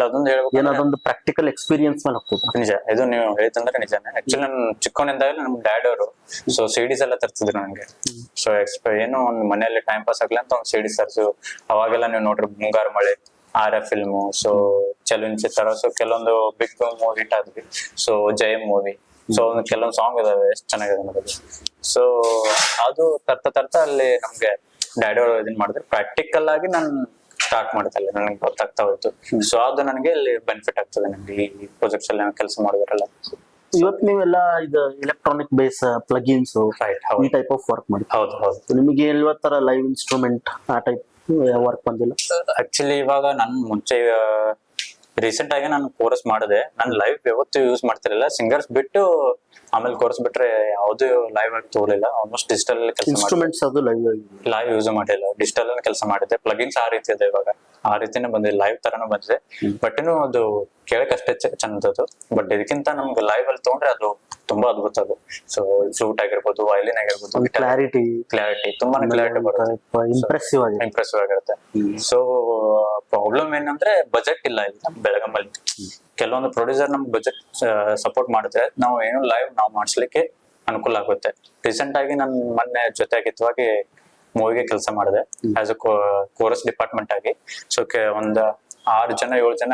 ಅದೊಂದು ಹೇಳ್ಬೇಕು, ಏನದೊಂದು ಪ್ರಾಕ್ಟಿಕಲ್ ಎಕ್ಸ್ಪೀರಿಯನ್ಸ್ ಮೇಲೆ ಹೋಗ್ತದೆ. ನಿಜ, ಇದು ನೀವು ಹೇಳ್ತಂದ್ರೆ ನಿಜಾನೇ. ಆಕ್ಚುಲಿ ನಾನು ಚಿಕ್ಕವನಿಂದಾಗ ನಮ್ ಡ್ಯಾಡ್ ಅವರು ಸೊ ಸಿಡೀಸ್ ಎಲ್ಲ ತರ್ತಿದ್ರು ನಂಗೆ. ಸೊ ಏನೋ ಒಂದು ಮನೆಯಲ್ಲಿ ಟೈಮ್ ಪಾಸ್ ಆಗ್ಲಿ ಅಂತ ಒಂದು ಸಿಡೀಸ್ ತರ್ಸು. ಅವಾಗೆಲ್ಲ ನೀವು ನೋಡ್ರಿ ಮುಂಗಾರು ಮಳೆ, RF ಫಿಲ್ಮು, ಸೊ ಚಲುನ್ ಚಿತ್ರ, ಸೊ ಕೆಲವೊಂದು ಬಿಗ್ ಮೂವಿ ಹಿಟ್ ಆದ್ವಿ. ಸೊ ಜಯಂ ಮೂವಿ, ಸೊ ಕೆಲವೊಂದು ಸಾಂಗ್ ಇದಾವೆ ಎಷ್ಟು ಚೆನ್ನಾಗಿದೆ ನೋಡೋದು. ಸೊ ಅದು ತರ್ತಾ ಅಲ್ಲಿ ನಮ್ಗೆ ಡ್ಯಾಡಿ ಅವರು ಇದನ್ ಮಾಡಿದ್ರೆ ಪ್ರಾಕ್ಟಿಕಲ್ ಆಗಿ ನಾನು ಸ್ಟಾರ್ಟ್ ಮಾಡ್ತಲ್ಲ, ನನಗೆ ಗೊತ್ತಾಗ್ತಾ ಹೋಯ್ತು. ಸೊ ಅದು ನನಗೆ ಇಲ್ಲಿ ಬೆನಿಫಿಟ್ ಆಗ್ತದೆ ನನಗೆ ಈ ಪ್ರಾಜೆಕ್ಟ್ಸ್ ಅಲ್ಲಿ ಕೆಲಸ ಮಾಡಿದ್ರಲ್ಲ. ಇವತ್ತು ನೀವೆಲ್ಲ ಇದು ಎಲೆಕ್ಟ್ರಾನಿಕ್ ಬೇಸ್ ಪ್ಲಗಿನ್ಸ್ ಈ ಟೈಪ್ ಆಫ್ ವರ್ಕ್ ಮಾಡಿ. ಹೌದು. ನಿಮಗೆ ತರ ಲೈವ್ ಇನ್ಸ್ಟ್ರೂಮೆಂಟ್ ಆ ಟೈಪ್ ವರ್ಕ್ ಬಂದಿಲ್ಲ? ಆಕ್ಚುಲಿ ಇವಾಗ ನಾನು ಮುಂಚೆ ರೀಸೆಂಟ್ ಆಗಿ ನಾನು ಕೋರಸ್ ಮಾಡಿದೆ. ನಾನು ಲೈವ್ ಯಾವತ್ತು ಯೂಸ್ ಮಾಡ್ತಿರಲಿಲ್ಲ. ಸಿಂಗರ್ಸ್ ಬಿಟ್ಟು ಆಮೇಲೆ ಕೋರ್ಸ್ ಬಿಟ್ರೆ ಯಾವ್ದು ಲೈವ್ ಆಗಿ ತಗೊಳಿಲ್ಲ, ಆಲ್ಮೋಸ್ಟ್ ಡಿಜಿಟಲ್ ಕೆಲಸ ಇನ್ಸ್ಟ್ರೂಮೆಂಟ್ಸ್ ಅದು ಲೈವ್ ಲೈವ್ ಯೂಸ್ ಮಾಡಿಲ್ಲ, ಡಿಜಿಟಲ್ ಕೆಲಸ ಮಾಡಿದ್ದೆ. ಪ್ಲಗಿನ್ಸ್ ಆ ರೀತಿ ಇದೆ ಇವಾಗ, ಆ ರೀತಿನೇ ಬಂದಿದೆ, ಲೈವ್ ತರನು ಬಂದಿದೆ. ಬಟ್ ಇನ್ನು ಅದು ಕೇಳಕ್ ಅಷ್ಟೇ ಚಂದದು. ಬಟ್ ಇದಕ್ಕಿಂತ ನಮ್ಗೆ ಲೈವ್ ಅಲ್ಲಿ ತಗೊಂಡ್ರೆ ಅದು ತುಂಬಾ ಅದ್ಭುತ ಅದು. ಸೊ ಫ್ಲೂಟ್ ಆಗಿರ್ಬೋದು, ವೈಲಿನ್ ಆಗಿರ್ಬೋದು, ಕ್ಲಾರಿಟಿ ತುಂಬಾನೇ ಕ್ಲಾರಿಟಿ ಬರುತ್ತೆ, ಇಂಪ್ರೆಸಿವ್ ಆಗಿ ಇಂಪ್ರೆಸಿವ್ ಆಗಿರುತ್ತೆ. ಸೊ ಪ್ರಾಬ್ಲಮ್ ಏನಂದ್ರೆ ಬಜೆಟ್ ಇಲ್ಲ ಇಲ್ಲಿ ನಮ್ ಬೆಳಗಾಮಲ್ಲಿ. ಕೆಲವೊಂದು ಪ್ರೊಡ್ಯೂಸರ್ ನಮ್ಗೆ ಬಜೆಟ್ ಸಪೋರ್ಟ್ ಮಾಡಿದ್ರೆ ನಾವು ಏನು ಲೈವ್ ನಾವು ಮಾಡಿಸ್ಲಿಕ್ಕೆ ಅನುಕೂಲ ಆಗುತ್ತೆ. ರೀಸೆಂಟ್ ಆಗಿ ನಾನು ಮೊನ್ನೆ ಜೊತೆಗಿತ್ತವಾಗಿ ಮೂವಿಗೆ ಕೆಲಸ ಮಾಡಿದೆ ಆಸ್ ಅ ಕೋರಸ್ ಡಿಪಾರ್ಟ್ಮೆಂಟ್ ಆಗಿ. ಸೊ ಒಂದ್ 6 ಜನ 7 ಜನ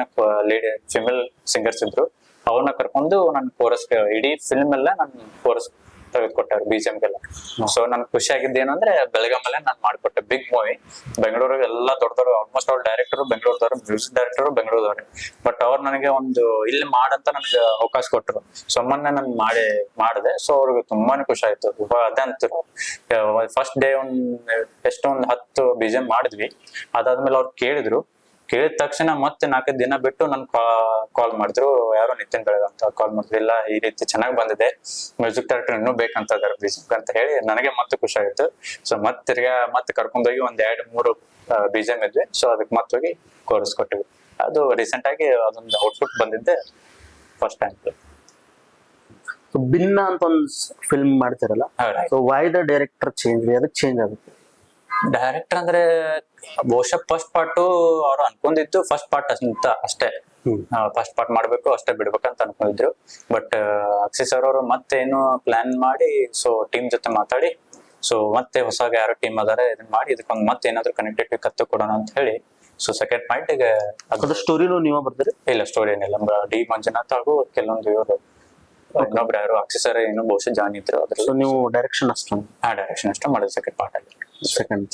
ಲೇಡಿ ಫಿಮೇಲ್ ಸಿಂಗರ್ಸ್ ಇದ್ರು. ಅವ್ರನ್ನ ಕರ್ಕೊಂಡು ನಾನು ಕೋರಸ್ ಇಡೀ ಫಿಲ್ಮ್ ಎಲ್ಲ ನಾನು ಕೋರಸ್ ತೆಗೆದುಕೊಟ್ಟಾರೆ BGMಗೆಲ್ಲ. ಸೊ ನನ್ ಖುಷಿ ಆಗಿದ್ದು ಏನಂದ್ರೆ ಬೆಳಗಾಮಲ್ಲೇ ನಾನು ಮಾಡ್ಕೊಟ್ಟೆ ಬಿಗ್ ಮೂವಿ. ಬೆಂಗಳೂರಿಗೆ ಎಲ್ಲ ದೊಡ್ಡದವರು ಆಲ್ಮೋಸ್ಟ್ ಅವ್ರ ಡೈರೆಕ್ಟರ್ ಬೆಂಗಳೂರದವ್ರು, ಮ್ಯೂಸಿಕ್ ಡೈರೆಕ್ಟರ್ ಬೆಂಗಳೂರದವ್ರೆ. ಬಟ್ ಅವ್ರು ನನಗೆ ಒಂದು ಇಲ್ಲಿ ಮಾಡಂತ ನನಗೆ ಅವಕಾಶ ಕೊಟ್ಟರು. ಸೊ ಮೊನ್ನೆ ನಾನು ಮಾಡಿದೆ. ಸೊ ಅವ್ರಿಗೆ ತುಂಬಾನೇ ಖುಷಿ ಆಯ್ತು. ಅದೇ ಅಂತಿರು ಫಸ್ಟ್ ಡೇ ಎಷ್ಟೊಂದು 10 BGM ಮಾಡಿದ್ವಿ. ಅದಾದ್ಮೇಲೆ ಅವ್ರು ಕೇಳಿದ ತಕ್ಷಣ ಮತ್ತೆ 4 ದಿನ ಬಿಟ್ಟು ನನ್ ಕಾಲ್ ಮಾಡಿದ್ರು. ಯಾರೋ ನಿತಿನ್ ಬೆಳಗ ಅಂತ ಕಾಲ್ ಮಾಡಿದ್ರು, ಇಲ್ಲ ಈ ರೀತಿ ಚೆನ್ನಾಗಿ ಬಂದಿದೆ, ಮ್ಯೂಸಿಕ್ ಡೈರೆಕ್ಟರ್ ಇನ್ನೂ ಬೇಕಂತ ಇದಾರೆ BGM ಅಂತ ಹೇಳಿ ನನಗೆ ಮತ್ತೆ ಖುಷಿ ಆಯ್ತು. ಸೊ ಮತ್ತೆ ಕರ್ಕೊಂಡೋಗಿ 2-3 BGM ಇದ್ವಿ. ಸೊ ಅದಕ್ಕೆ ಮತ್ತೆ ಹೋಗಿ ಕೋರ್ಸ್ ಕೊಟ್ಟಿವಿ. ಅದು ರೀಸೆಂಟ್ ಆಗಿ ಅದೊಂದು ಔಟ್ಪುಟ್ ಬಂದಿದ್ದೆ ಫಸ್ಟ್ ಟೈಮ್. ಭಿನ್ನ ಅಂತ ಒಂದು ಫಿಲ್ಮ್ ಮಾಡ್ತಿರಲ್ಲ, so why the director change, ಅದಕ್ಕೆ ಚೇಂಜ್ ಆಗುತ್ತೆ? ಡೈರೆಕ್ಟರ್ ಅಂದ್ರೆ ಬಹುಶಃ ಫಸ್ಟ್ ಪಾರ್ಟ್ ಅವ್ರು ಅನ್ಕೊಂಡಿದ್ದು ಫಸ್ಟ್ ಪಾರ್ಟ್ ಅಂತ ಅಷ್ಟೇ. ಫಸ್ಟ್ ಪಾರ್ಟ್ ಮಾಡ್ಬೇಕು ಅಷ್ಟೇ ಬಿಡ್ಬೇಕಂತ ಅನ್ಕೊಂಡಿದ್ರು. ಬಟ್ ಅಕ್ಷಯ್ ಸರ್ ಅವರು ಮತ್ತೆ ಏನು ಪ್ಲಾನ್ ಮಾಡಿ, ಸೊ ಟೀಮ್ ಜೊತೆ ಮಾತಾಡಿ, ಸೊ ಮತ್ತೆ ಹೊಸಗೆ ಯಾರು ಟೀಮ್ ಅದಾರೆ ಇದನ್ನ ಮಾಡಿ ಇದಕ್ಕೊಂದು ಮತ್ತೆ ಏನಾದ್ರು ಕನೆಕ್ಟಿವಿಟಿ ಕತ್ತು ಕೊಡೋಣ ಅಂತ ಹೇಳಿ. ಸೊ ಸೆಕೆಂಡ್ ಪಾಯಿಂಟ್ ಗೆ ಅದು ಸ್ಟೋರಿನೂ ನೀವೇ ಬರ್ತೀರಿ? ಇಲ್ಲ, ಸ್ಟೋರಿ ಏನಿಲ್ಲ. ಡಿ ಮಂಜುನಾಥ್ ಹಾಗೂ ಕೆಲವೊಂದು ಇವರು ಇನ್ನೊಬ್ರು ಯಾರು ಅಕ್ಷಯ್ ಸರ್ ಇನ್ನೂ ಬಹುಶಃ ಜಾನ್ ಇದ್ರು ಅದ್ರಲ್ಲಿ. ಸೊ ನೀವು ಡೈರೆಕ್ಷನ್ ಅಷ್ಟು ಡೈರೆಕ್ಷನ್ ಅಷ್ಟು ಮಾಡಿದ್ರು ಸೆಕೆಂಡ್ ಪಾರ್ಟ್ ಅಲ್ಲಿ. ಸೆಕೆಂಡ್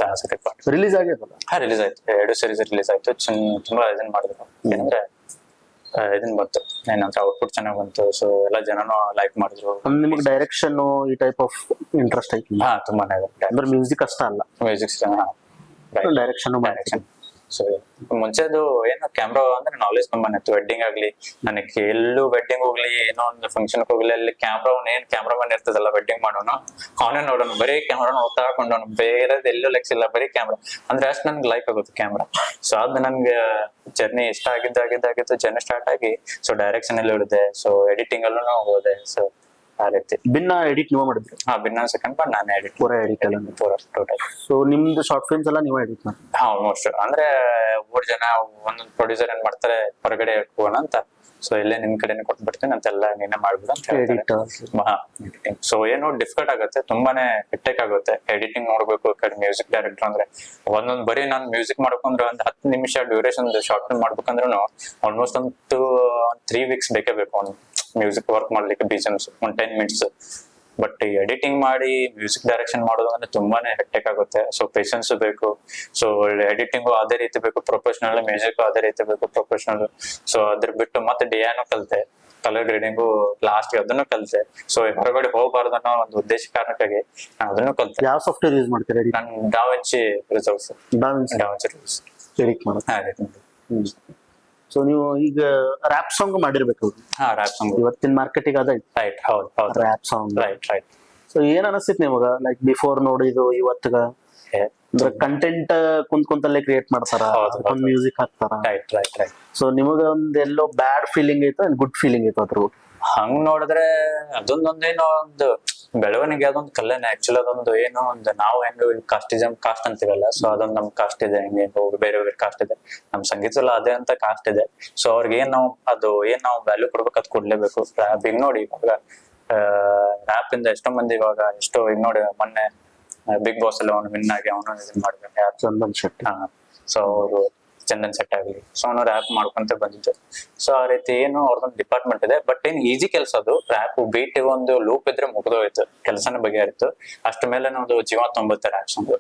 ಪಾರ್ಟ್ ರಿಲೀಸ್ ಆಗಿದಲ್ಲ? ರಿಲೀಸ್ ಆಯ್ತು. 2 ಸೀರೀಸ್ ರಿಲೀಸ್ ಆಯ್ತು. ತುಂಬಾ ಇದನ್ ಮಾಡಿದ್ರು. ಏನಂದ್ರೆ ಇದನ್ ಬಂತು, ಏನಂದ್ರೆ ಔಟ್ಪುಟ್ ಚೆನ್ನಾಗ್ ಬಂತು. ಸೊ ಎಲ್ಲಾ ಜನನು ಲೈಕ್ ಮಾಡಿದ್ರು. ನಿಮಗೆ ಡೈರೆಕ್ಷನ್ ಈ ಟೈಪ್ ಆಫ್ ಇಂಟ್ರೆಸ್ಟ್ ಐತಿ? ತುಂಬಾನೇ ಅಂದ್ರೆ ಮ್ಯೂಸಿಕ್ ಅಷ್ಟ ಅಲ್ಲ, ಮ್ಯೂಸಿಕ್ ಡೈರೆಕ್ಷನ್. ಸೊ ಮುಂಚೆದು ಏನು ಕ್ಯಾಮ್ರಾ ಅಂದ್ರೆ ನಾಲೆಜ್ ತುಂಬಾನೇ ಇತ್ತು. ವೆಡ್ಡಿಂಗ್ ಆಗ್ಲಿ, ನನಗೆ ಎಲ್ಲೂ ವೆಡ್ಡಿಂಗ್ ಹೋಗ್ಲಿ, ಏನೋ ಒಂದು ಫಂಕ್ಷನ್ ಹೋಗ್ಲಿ, ಅಲ್ಲಿ ಕ್ಯಾಮ್ರಾಮನ್ ಇರ್ತದಲ್ಲ ವೆಡ್ಡಿಂಗ್ ಮಾಡೋನು, ಅವನೇ ನೋಡೋನು, ಬರೀ ಕ್ಯಾಮ್ರಾ ನೋಡ್ತಾ ಹಾಕೊಂಡವನು, ಬೇರೆದ್ ಎಲ್ಲೂ ಲೆಕ್ಸ್ ಇಲ್ಲ, ಬರೀ ಕ್ಯಾಮ್ರಾ ಅಂದ್ರೆ ಅಷ್ಟು ನನ್ಗೆ ಲೈಕ್ ಆಗುತ್ತೆ ಕ್ಯಾಮ್ರಾ. ಸೊ ಅದು ನನ್ಗೆ ಜರ್ನಿ ಇಷ್ಟ ಆಗಿದ್ದು ಜರ್ನಿ ಸ್ಟಾರ್ಟ್ ಆಗಿ ಸೊ ಡೈರೆಕ್ಷನ್ ಅಲ್ಲಿ ಹಿಡಿದೆ. ಸೊ ಎಡಿಟಿಂಗ್ ಅಲ್ಲೂ ಹೋದೆ. ಸೊ ಆ ರೀತಿ ಭಿನ್ನ ಎಡಿಟ್ ನೀವೇ ಮಾಡಿದ್ರಿ? ಭಿನ್ನ ಸೆಕೆಂಡ್ ಪಾರ್ಟ್ ನಾನೇ ಎಡಿಟ್, ಪೂರಾ ಎಡಿಟ್ ಎಲ್ಲ ಪೂರಾ ಟೋಟಲ್. ಸೊ ನಿಮ್ದು ಶಾರ್ಟ್ ಫಿಲ್ಮ್ಸ್ ಎಲ್ಲ ನೀವೇ ಎಡಿಟ್ ಮಾಡಿ? ಆಲ್ಮೋಸ್ಟ್ ಅಂದ್ರೆ 3 ಜನ ಒಂದೊಂದು ಪ್ರೊಡ್ಯೂಸರ್ ಏನ್ ಮಾಡ್ತಾರೆ, ಹೊರಗಡೆ ಹೋಗೋಣ ಅಂತ, ಸೊ ಇಲ್ಲೇ ನಿಮ್ ಕಡೆನೆ ಕೊಟ್ಬಿಡ್ತೀನಿ ಅಂತೆಲ್ಲ ನೀನೇ ಮಾಡ್ಬೋದು ಅಂತ ಹೇಳ್ತಾರೆ. ಸೊ ಏನು ಡಿಫಿಕಲ್ಟ್ ಆಗುತ್ತೆ, ತುಂಬಾನೇ ಹೆಕ್ಟಿಕ್ ಆಗುತ್ತೆ ಎಡಿಟಿಂಗ್ ನೋಡ್ಬೇಕು. ಮ್ಯೂಸಿಕ್ ಡೈರೆಕ್ಟರ್ ಅಂದ್ರೆ ಒಂದೊಂದ್ ಬರೀ ನಾನು ಮ್ಯೂಸಿಕ್ ಮಾಡ್ಕೊಂಡ್ರೆ ಒಂದ್ 10 ನಿಮಿಷ ಡ್ಯೂರೇಷನ್ ಶಾರ್ಟ್ ಫಿಲ್ಮ್ ಮಾಡ್ಬೇಕಂದ್ರೂ ಆಲ್ಮೋಸ್ಟ್ ಒಂದು 3 ವೀಕ್ಸ್ ಬೇಕೇ ಬೇಕು ಒಂದು ಮ್ಯೂಸಿಕ್ ವರ್ಕ್ ಮಾಡ್ಲಿಕ್ಕೆ. BGMs ಒಂದು 10 ಮಿನಿಟ್ಸ್. ಬಟ್ ಎಡಿಟಿಂಗ್ ಮಾಡಿ ಮ್ಯೂಸಿಕ್ ಡೈರೆಕ್ಷನ್ ಮಾಡೋದು ಅಂದ್ರೆ ತುಂಬಾನೇ ಹೆಕ್ಟಿಕ್ ಆಗುತ್ತೆ. ಸೊ ಪೇಷನ್ಸ್ ಬೇಕು. ಸೊ ಎಡಿಟಿಂಗು ಅದೇ ರೀತಿ ಬೇಕು ಪ್ರೊಫೆಷನಲ್, ಮ್ಯೂಸಿಕ್ ಅದೇ ರೀತಿ ಬೇಕು ಪ್ರೊಫೆಷನಲ್. ಸೊ ಅದ್ರ ಬಿಟ್ಟು ಮತ್ತೆ ಡಿಯಾನು ಕಲಿತೆ, ಕಲರ್ ಗ್ರೇಡಿಂಗು ಲಾಸ್ಟ್ ಅದನ್ನು ಕಲಿತೆ. ಸೊ ಹೊರಗಡೆ ಹೋಗಬಾರ್ದು ಅನ್ನೋ ಒಂದು ಉದ್ದೇಶ ಕಾರಣಕ್ಕಾಗಿ ನಾನು ಅದನ್ನು ಕಲಿತೆ. ಯಾವ ಸಾಫ್ಟ್ವೇರ್ ಯೂಸ್ ಮಾಡ್ತೀರಾ? ನಾನು ಡಾವಿನ್ಸಿ ರಿಸಲ್ಟ್ಸ್ ಎಡಿಟ್ ಮಾಡೋದು. ಸೊ ನೀವು ಈಗ ರ್ಯಾಪ್ ಸಾಂಗ್ ಮಾಡಿರ್ಬೇಕು? ರ್ಯಾಪ್ ಸಾಂಗ್ ಇವತ್ತಿನ ಮಾರ್ಕೆಟಿಗೆ ಅದ ರೈಟ್. ಹೌದು, ರ್ಯಾಪ್ ಸಾಂಗ್. ರೈಟ್. ಸೊ ಏನ್ ಅನಿಸ್ತಿತ್ ನಿಮಗ, ಲೈಕ್ ಬಿಫೋರ್ ನೋಡಿದು ಇವತ್ತಿಗ? ಅಂದ್ರೆ ಕಂಟೆಂಟ್ ಕುಂತಲ್ಲೇ ಕ್ರಿಯೇಟ್ ಮಾಡ್ತಾರ, ಒಂದ್ ಮ್ಯೂಸಿಕ್ ಹಾಕ್ತಾರ. ರೈಟ್. ಸೊ ನಿಮಗ ಒಂದ್ ಎಲ್ಲೋ ಬ್ಯಾಡ್ ಫೀಲಿಂಗ್ ಐತ, ಗುಡ್ ಫೀಲಿಂಗ್ ಐತ ಅದ್ರ? ಹಂಗ್ ನೋಡಿದ್ರೆ ಅದೊಂದೇನೋ ಒಂದು ಬೆಳವಣಿಗೆ, ಅದೊಂದು ಕಲ್ಯಾಣ. ಆಕ್ಚುಲಿ ಅದೊಂದು ಏನೋ ಒಂದು ನಾವು ಹೆಂಗ ಕಾಸ್ಟ್ ಅಂತೀವಲ್ಲ, ಸೊ ಅದೊಂದು ನಮ್ ಕಾಸ್ಟ್ ಇದೆ, ಹೆಂಗೆ ಬೇರೆ ಕಾಸ್ಟ್ ಇದೆ. ನಮ್ ಸಂಗೀತಲ್ಲ ಅದೇ ಅಂತ ಕಾಸ್ಟ್ ಇದೆ. ಸೊ ಅವ್ರಿಗೆ ನಾವು ವ್ಯಾಲ್ಯೂ ಕೊಡ್ಬೇಕು, ಅದ್ ಕೊಡ್ಲೇಬೇಕು. ಈಗ ನೋಡಿ ಇವಾಗ ರ್ಯಾಪ್ ಇಂದ ಎಷ್ಟೋ ಮಂದಿ ಇವಾಗ ಈಗ ನೋಡಿ ಮೊನ್ನೆ ಬಿಗ್ ಬಾಸ್ ಅಲ್ಲಿ ಅವನು ವಿನ್ ಆಗಿ ಅವನು ಇದನ್ ಮಾಡ್ಬೇಕು, ಯಾರು ಚಂದನ್ ಶೆಟ್ಟಿ. ಸೊ ಅವರು ಚಂದನ್ ಸೆಟ್ ಆಗ್ಲಿ, ಸೊ ಅವ್ನು ರ್ಯಾಪ್ ಮಾಡ್ಕೊಂತ ಬಂದಿದ್ದು. ಸೊ ಆ ರೀತಿ ಏನು ಅವ್ರದೊಂದು ಡಿಪಾರ್ಟ್ಮೆಂಟ್ ಇದೆ. ಬಟ್ ಏನ್ ಈಸಿ ಕೆಲಸ ಅದು. ರ್ಯಾಪ್ ಬೀಟ್ ಒಂದು ಲೂಪ್ ಇದ್ರೆ ಮುಗಿದೋಯ್ತು, ಕೆಲಸನ ಬಗೆಹರಿತು. ಅಷ್ಟ ಮೇಲೆ ನಾವು ಜೀವ ತುಂಬುತ್ತೆ ರ್ಯಾಪ್ ಸಾಂಗ್.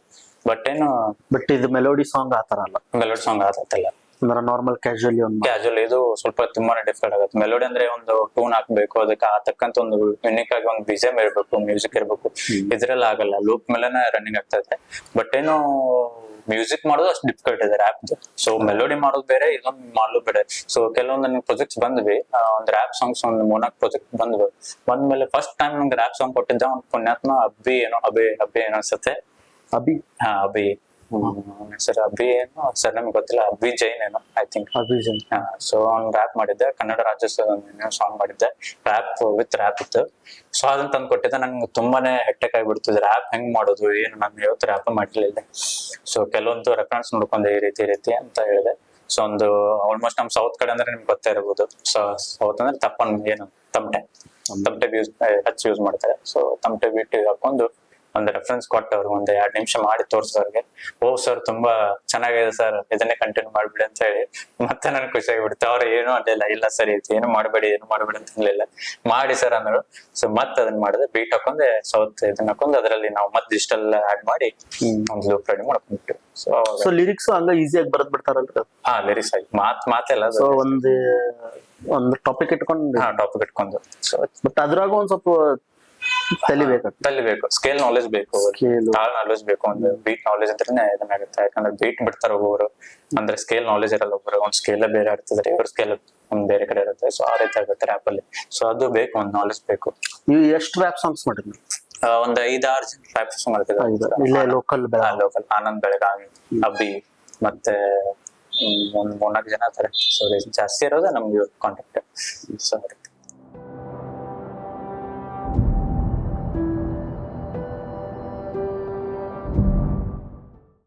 ಬಟ್ ಇದು ಮೆಲೋಡಿ ಸಾಂಗ್ ಆತರ ಅಲ್ಲ, ಮೆಲೋಡಿ ಸಾಂಗ್ ಆಗತ್ತಲ್ಲ. ಅಂದ್ರೆ ನಾರ್ಮಲ್ ಕ್ಯಾಶುವಲಿ ಕ್ಯಾಶುವಲ್. ಇದು ಸ್ವಲ್ಪ ತುಂಬಾನೇ ಡಿಫಿಕಲ್ಟ್ ಆಗುತ್ತೆ. ಮೆಲೋಡಿ ಅಂದ್ರೆ ಒಂದು ಟೂನ್ ಹಾಕ್ಬೇಕು, ಅದಕ್ಕೆ ತಕ್ಕಂತ ಒಂದು ಯುನಿಕ್ ಆಗಿ ಒಂದು BGM ಇರ್ಬೇಕು, ಮ್ಯೂಸಿಕ್ ಇರ್ಬೇಕು. ಇದ್ರೆಲ್ಲ ಆಗಲ್ಲ, ಲೂಪ್ ಮೇಲೆನೆ ರನ್ನಿಂಗ್ ಆಗ್ತಾ ಇದೆ. ಬಟ್ ಏನು ಮ್ಯೂಸಿಕ್ ಮಾಡೋದು ಅಷ್ಟು ಡಿಫಿಕಲ್ಟ್ ಇದೆ ರ್ಯಾಪ್. ಸೊ ಮೆಲೋಡಿ ಮಾಡೋದು ಬೇರೆ, ಇದೊಂದು ಮಾಡೋದು ಬೇರೆ. ಸೊ ಕೆಲವೊಂದು ನನಗೆ ಪ್ರಾಜೆಕ್ಟ್ಸ್ ಬಂದ್ವಿ, ಒಂದು ರ್ಯಾಪ್ ಸಾಂಗ್ಸ್ ಒಂದು 4 ಪ್ರಾಜೆಕ್ಟ್ ಬಂದ್ವು. ಬಂದ್ಮೇಲೆ ಫಸ್ಟ್ ಟೈಮ್ ನಂಗೆ ರ್ಯಾಪ್ ಸಾಂಗ್ ಕೊಟ್ಟಿದ್ದ ಒಂದು ಪುಣ್ಯಾತ್ಮ ಅಬ್ಬಿ ಏನೋ ಅನ್ಸುತ್ತೆ. ಅಭಿ ಅಭಿ ಸರ್ ಅಭಿ ಏನೋ ಸರ್ ನಮ್ಗೆ ಗೊತ್ತಿಲ್ಲ, ಅಭಿ ಜೈನ್ ಏನೋ ಐ ಥಿಂಕ್. ಅಭಿಜನ್. ಸೊ ಅವ್ನು ರ್ಯಾಪ್ ಮಾಡಿದ್ದೆ, ಕನ್ನಡ ರಾಜ್ಯೋತ್ಸವ ಸಾಂಗ್ ಮಾಡಿದ್ದೆ, ರ್ಯಾಪ್ ವಿತ್ ರ್ಯಾಪ್ ಇತ್ತು. ಸೊ ಅದನ್ನ ತಂದು ಕೊಟ್ಟಿದ್ದೆ. ನನ್ಗೆ ತುಂಬಾನೇ ಹೆಕ್ಟೆಕ್ ಆಗಿಬಿಡ್ತದೆ ರ್ಯಾಪ್ ಹೆಂಗ್ ಮಾಡೋದು ಏನು, ನಾನು ಯಾವತ್ತು ರ್ಯಾಪ್ ಮಾಡಿರ್ಲಿಲ್ಲ. ಸೊ ಕೆಲವೊಂದು ರೆಫರೆನ್ಸ್ ನೋಡ್ಕೊಂಡೆ ಈ ರೀತಿ ಅಂತ ಹೇಳಿದೆ. ಸೊ ಒಂದು ಆಲ್ಮೋಸ್ಟ್ ನಮ್ ಸೌತ್ ಕಡೆ ಅಂದ್ರೆ ನಿಮ್ಗೆ ಗೊತ್ತೇ ಇರಬಹುದು. ಸೊ ಸೌತ್ ಅಂದ್ರೆ ತಪ್ಪನ್ ಏನು ತಮಟೆ ಹೆಚ್ಚು ಯೂಸ್ ಮಾಡ್ತಾರೆ. ಸೊ ತಮಟೆ ಬೀಟ್ ಹಾಕೊಂಡು ಒಂದು ರೆಫರೆನ್ಸ್ ಕೊಟ್ಟು ಅವ್ರು ಒಂದು 2 ನಿಮಿಷ ಮಾಡಿ ತೋರ್ಸೋರ್ಗೆ, ಓ ಸರ್ ತುಂಬಾ ಚೆನ್ನಾಗಿದೆ ಸರ್, ಇದನ್ನೇ ಕಂಟಿನ್ಯೂ ಮಾಡ್ಬಿಡಿ ಅಂತ ಹೇಳಿ. ಮತ್ತೆ ನನ್ಗೆ ಖುಷಿ ಆಗಿಬಿಡುತ್ತೆ. ಅವ್ರು ಏನು ಅಡ್ಡಿಲ್ಲ, ಇಲ್ಲ ಸರಿ ಏನು ಮಾಡಬೇಡಿ ಅಂತ ಹೇಳಲಿಲ್ಲ, ಮಾಡಿ ಸರ್ ಅಂದ್ರು. ಸೊ ಮತ್ತೆ ಅದನ್ನ ಮಾಡಿದೆ, ಬೀಟ್ ಹಾಕೊಂಡೆ, ಸೌತ್ ಇದನ್ನ ಹಾಕೊಂಡು ಅದರಲ್ಲಿ ನಾವು ಮತ್ತೆ ಡಿಜಿಟಲ್ ಆಡ್ ಮಾಡಿ ಒಂದು ಲೂಪ್ ರೆಡಿ ಮಾಡ್ಕೊಂಡ್ಬಿಟ್ಟು. ಸೊ ಲಿರಿಕ್ಸ್ ಹಂಗ ಈಸಿಯಾಗಿ ಬರೆದ್ ಬಿಡ್ತಾರಲ್ರಿ? ಲಿರಿಕ್ಸ್ ಆಗಿ ಮಾತೆಲ್ಲ ಸೊ ಒಂದು ಟಾಪಿಕ್ ಇಟ್ಕೊಂಡು ಟಾಪಿಕ್ ಇಟ್ಕೊಂಡು. ಸೊ ಬಟ್ ಅದ್ರಾಗ ಒಂದ್ ಸ್ವಲ್ಪ ತಲಿಬೇಕು, ಸ್ಕೇಲ್ ನಾಲೆಜ್ ಬೇಕು, ತಾಳ್ ನಾಲೆಜ್ ಬೇಕು, ಒಂದು ಬೀಟ್ ನಾಲೆಜ್ ಅಂದ್ರೆ ಇದನ್ನಾಗುತ್ತೆ. ಯಾಕಂದ್ರೆ ಬೀಟ್ ಬಿಡ್ತಾರೆ ಒಬ್ಬೊಬ್ರು, ಅಂದ್ರೆ ಸ್ಕೇಲ್ ನಾಲೆಜ್ ಇರಲ್ಲ. ಒಬ್ಬರು ಒಂದ್ ಸ್ಕೇಲ್ ಬೇರೆ ಆಗ್ತದೆ, ಇವ್ರ ಸ್ಕೇಲ್ ಒಂದ್ ಬೇರೆ ಕಡೆ ಇರುತ್ತೆ. ಸೊ ಆ ರೀತಿ ಆಗುತ್ತೆ ರ್ಯಾಪ್ ಅಲ್ಲಿ. ಸೊ ಅದು ಬೇಕು, ಒಂದ್ ನಾಲೆಜ್ ಬೇಕು. ನೀವು ಎಷ್ಟು ರ್ಯಾಪ್ ಸಾಂಗ್ಸ್ ಮಾಡಿದ್ರಿ? ಒಂದ್ 5-6 ರ್ಯಾಪ್ ಸಾಂಗ್ ಮಾಡ್ತಿದ್ದಾರೆ ಇಲ್ಲೇ ಲೋಕಲ್ ಲೋಕಲ್. ಆನಂದ್ ಬೆಳಗಾವಿ, ಅಬ್ಬಿ, ಮತ್ತೆ ಒಂದ್ 3-4 ಜನ ಇರ್ತಾರೆ. ಸೊ ಜಾಸ್ತಿ ಇರೋದೇ ನಮ್ಗೆ ಕಾಂಟ್ಯಾಕ್ಟ್. ಸೊ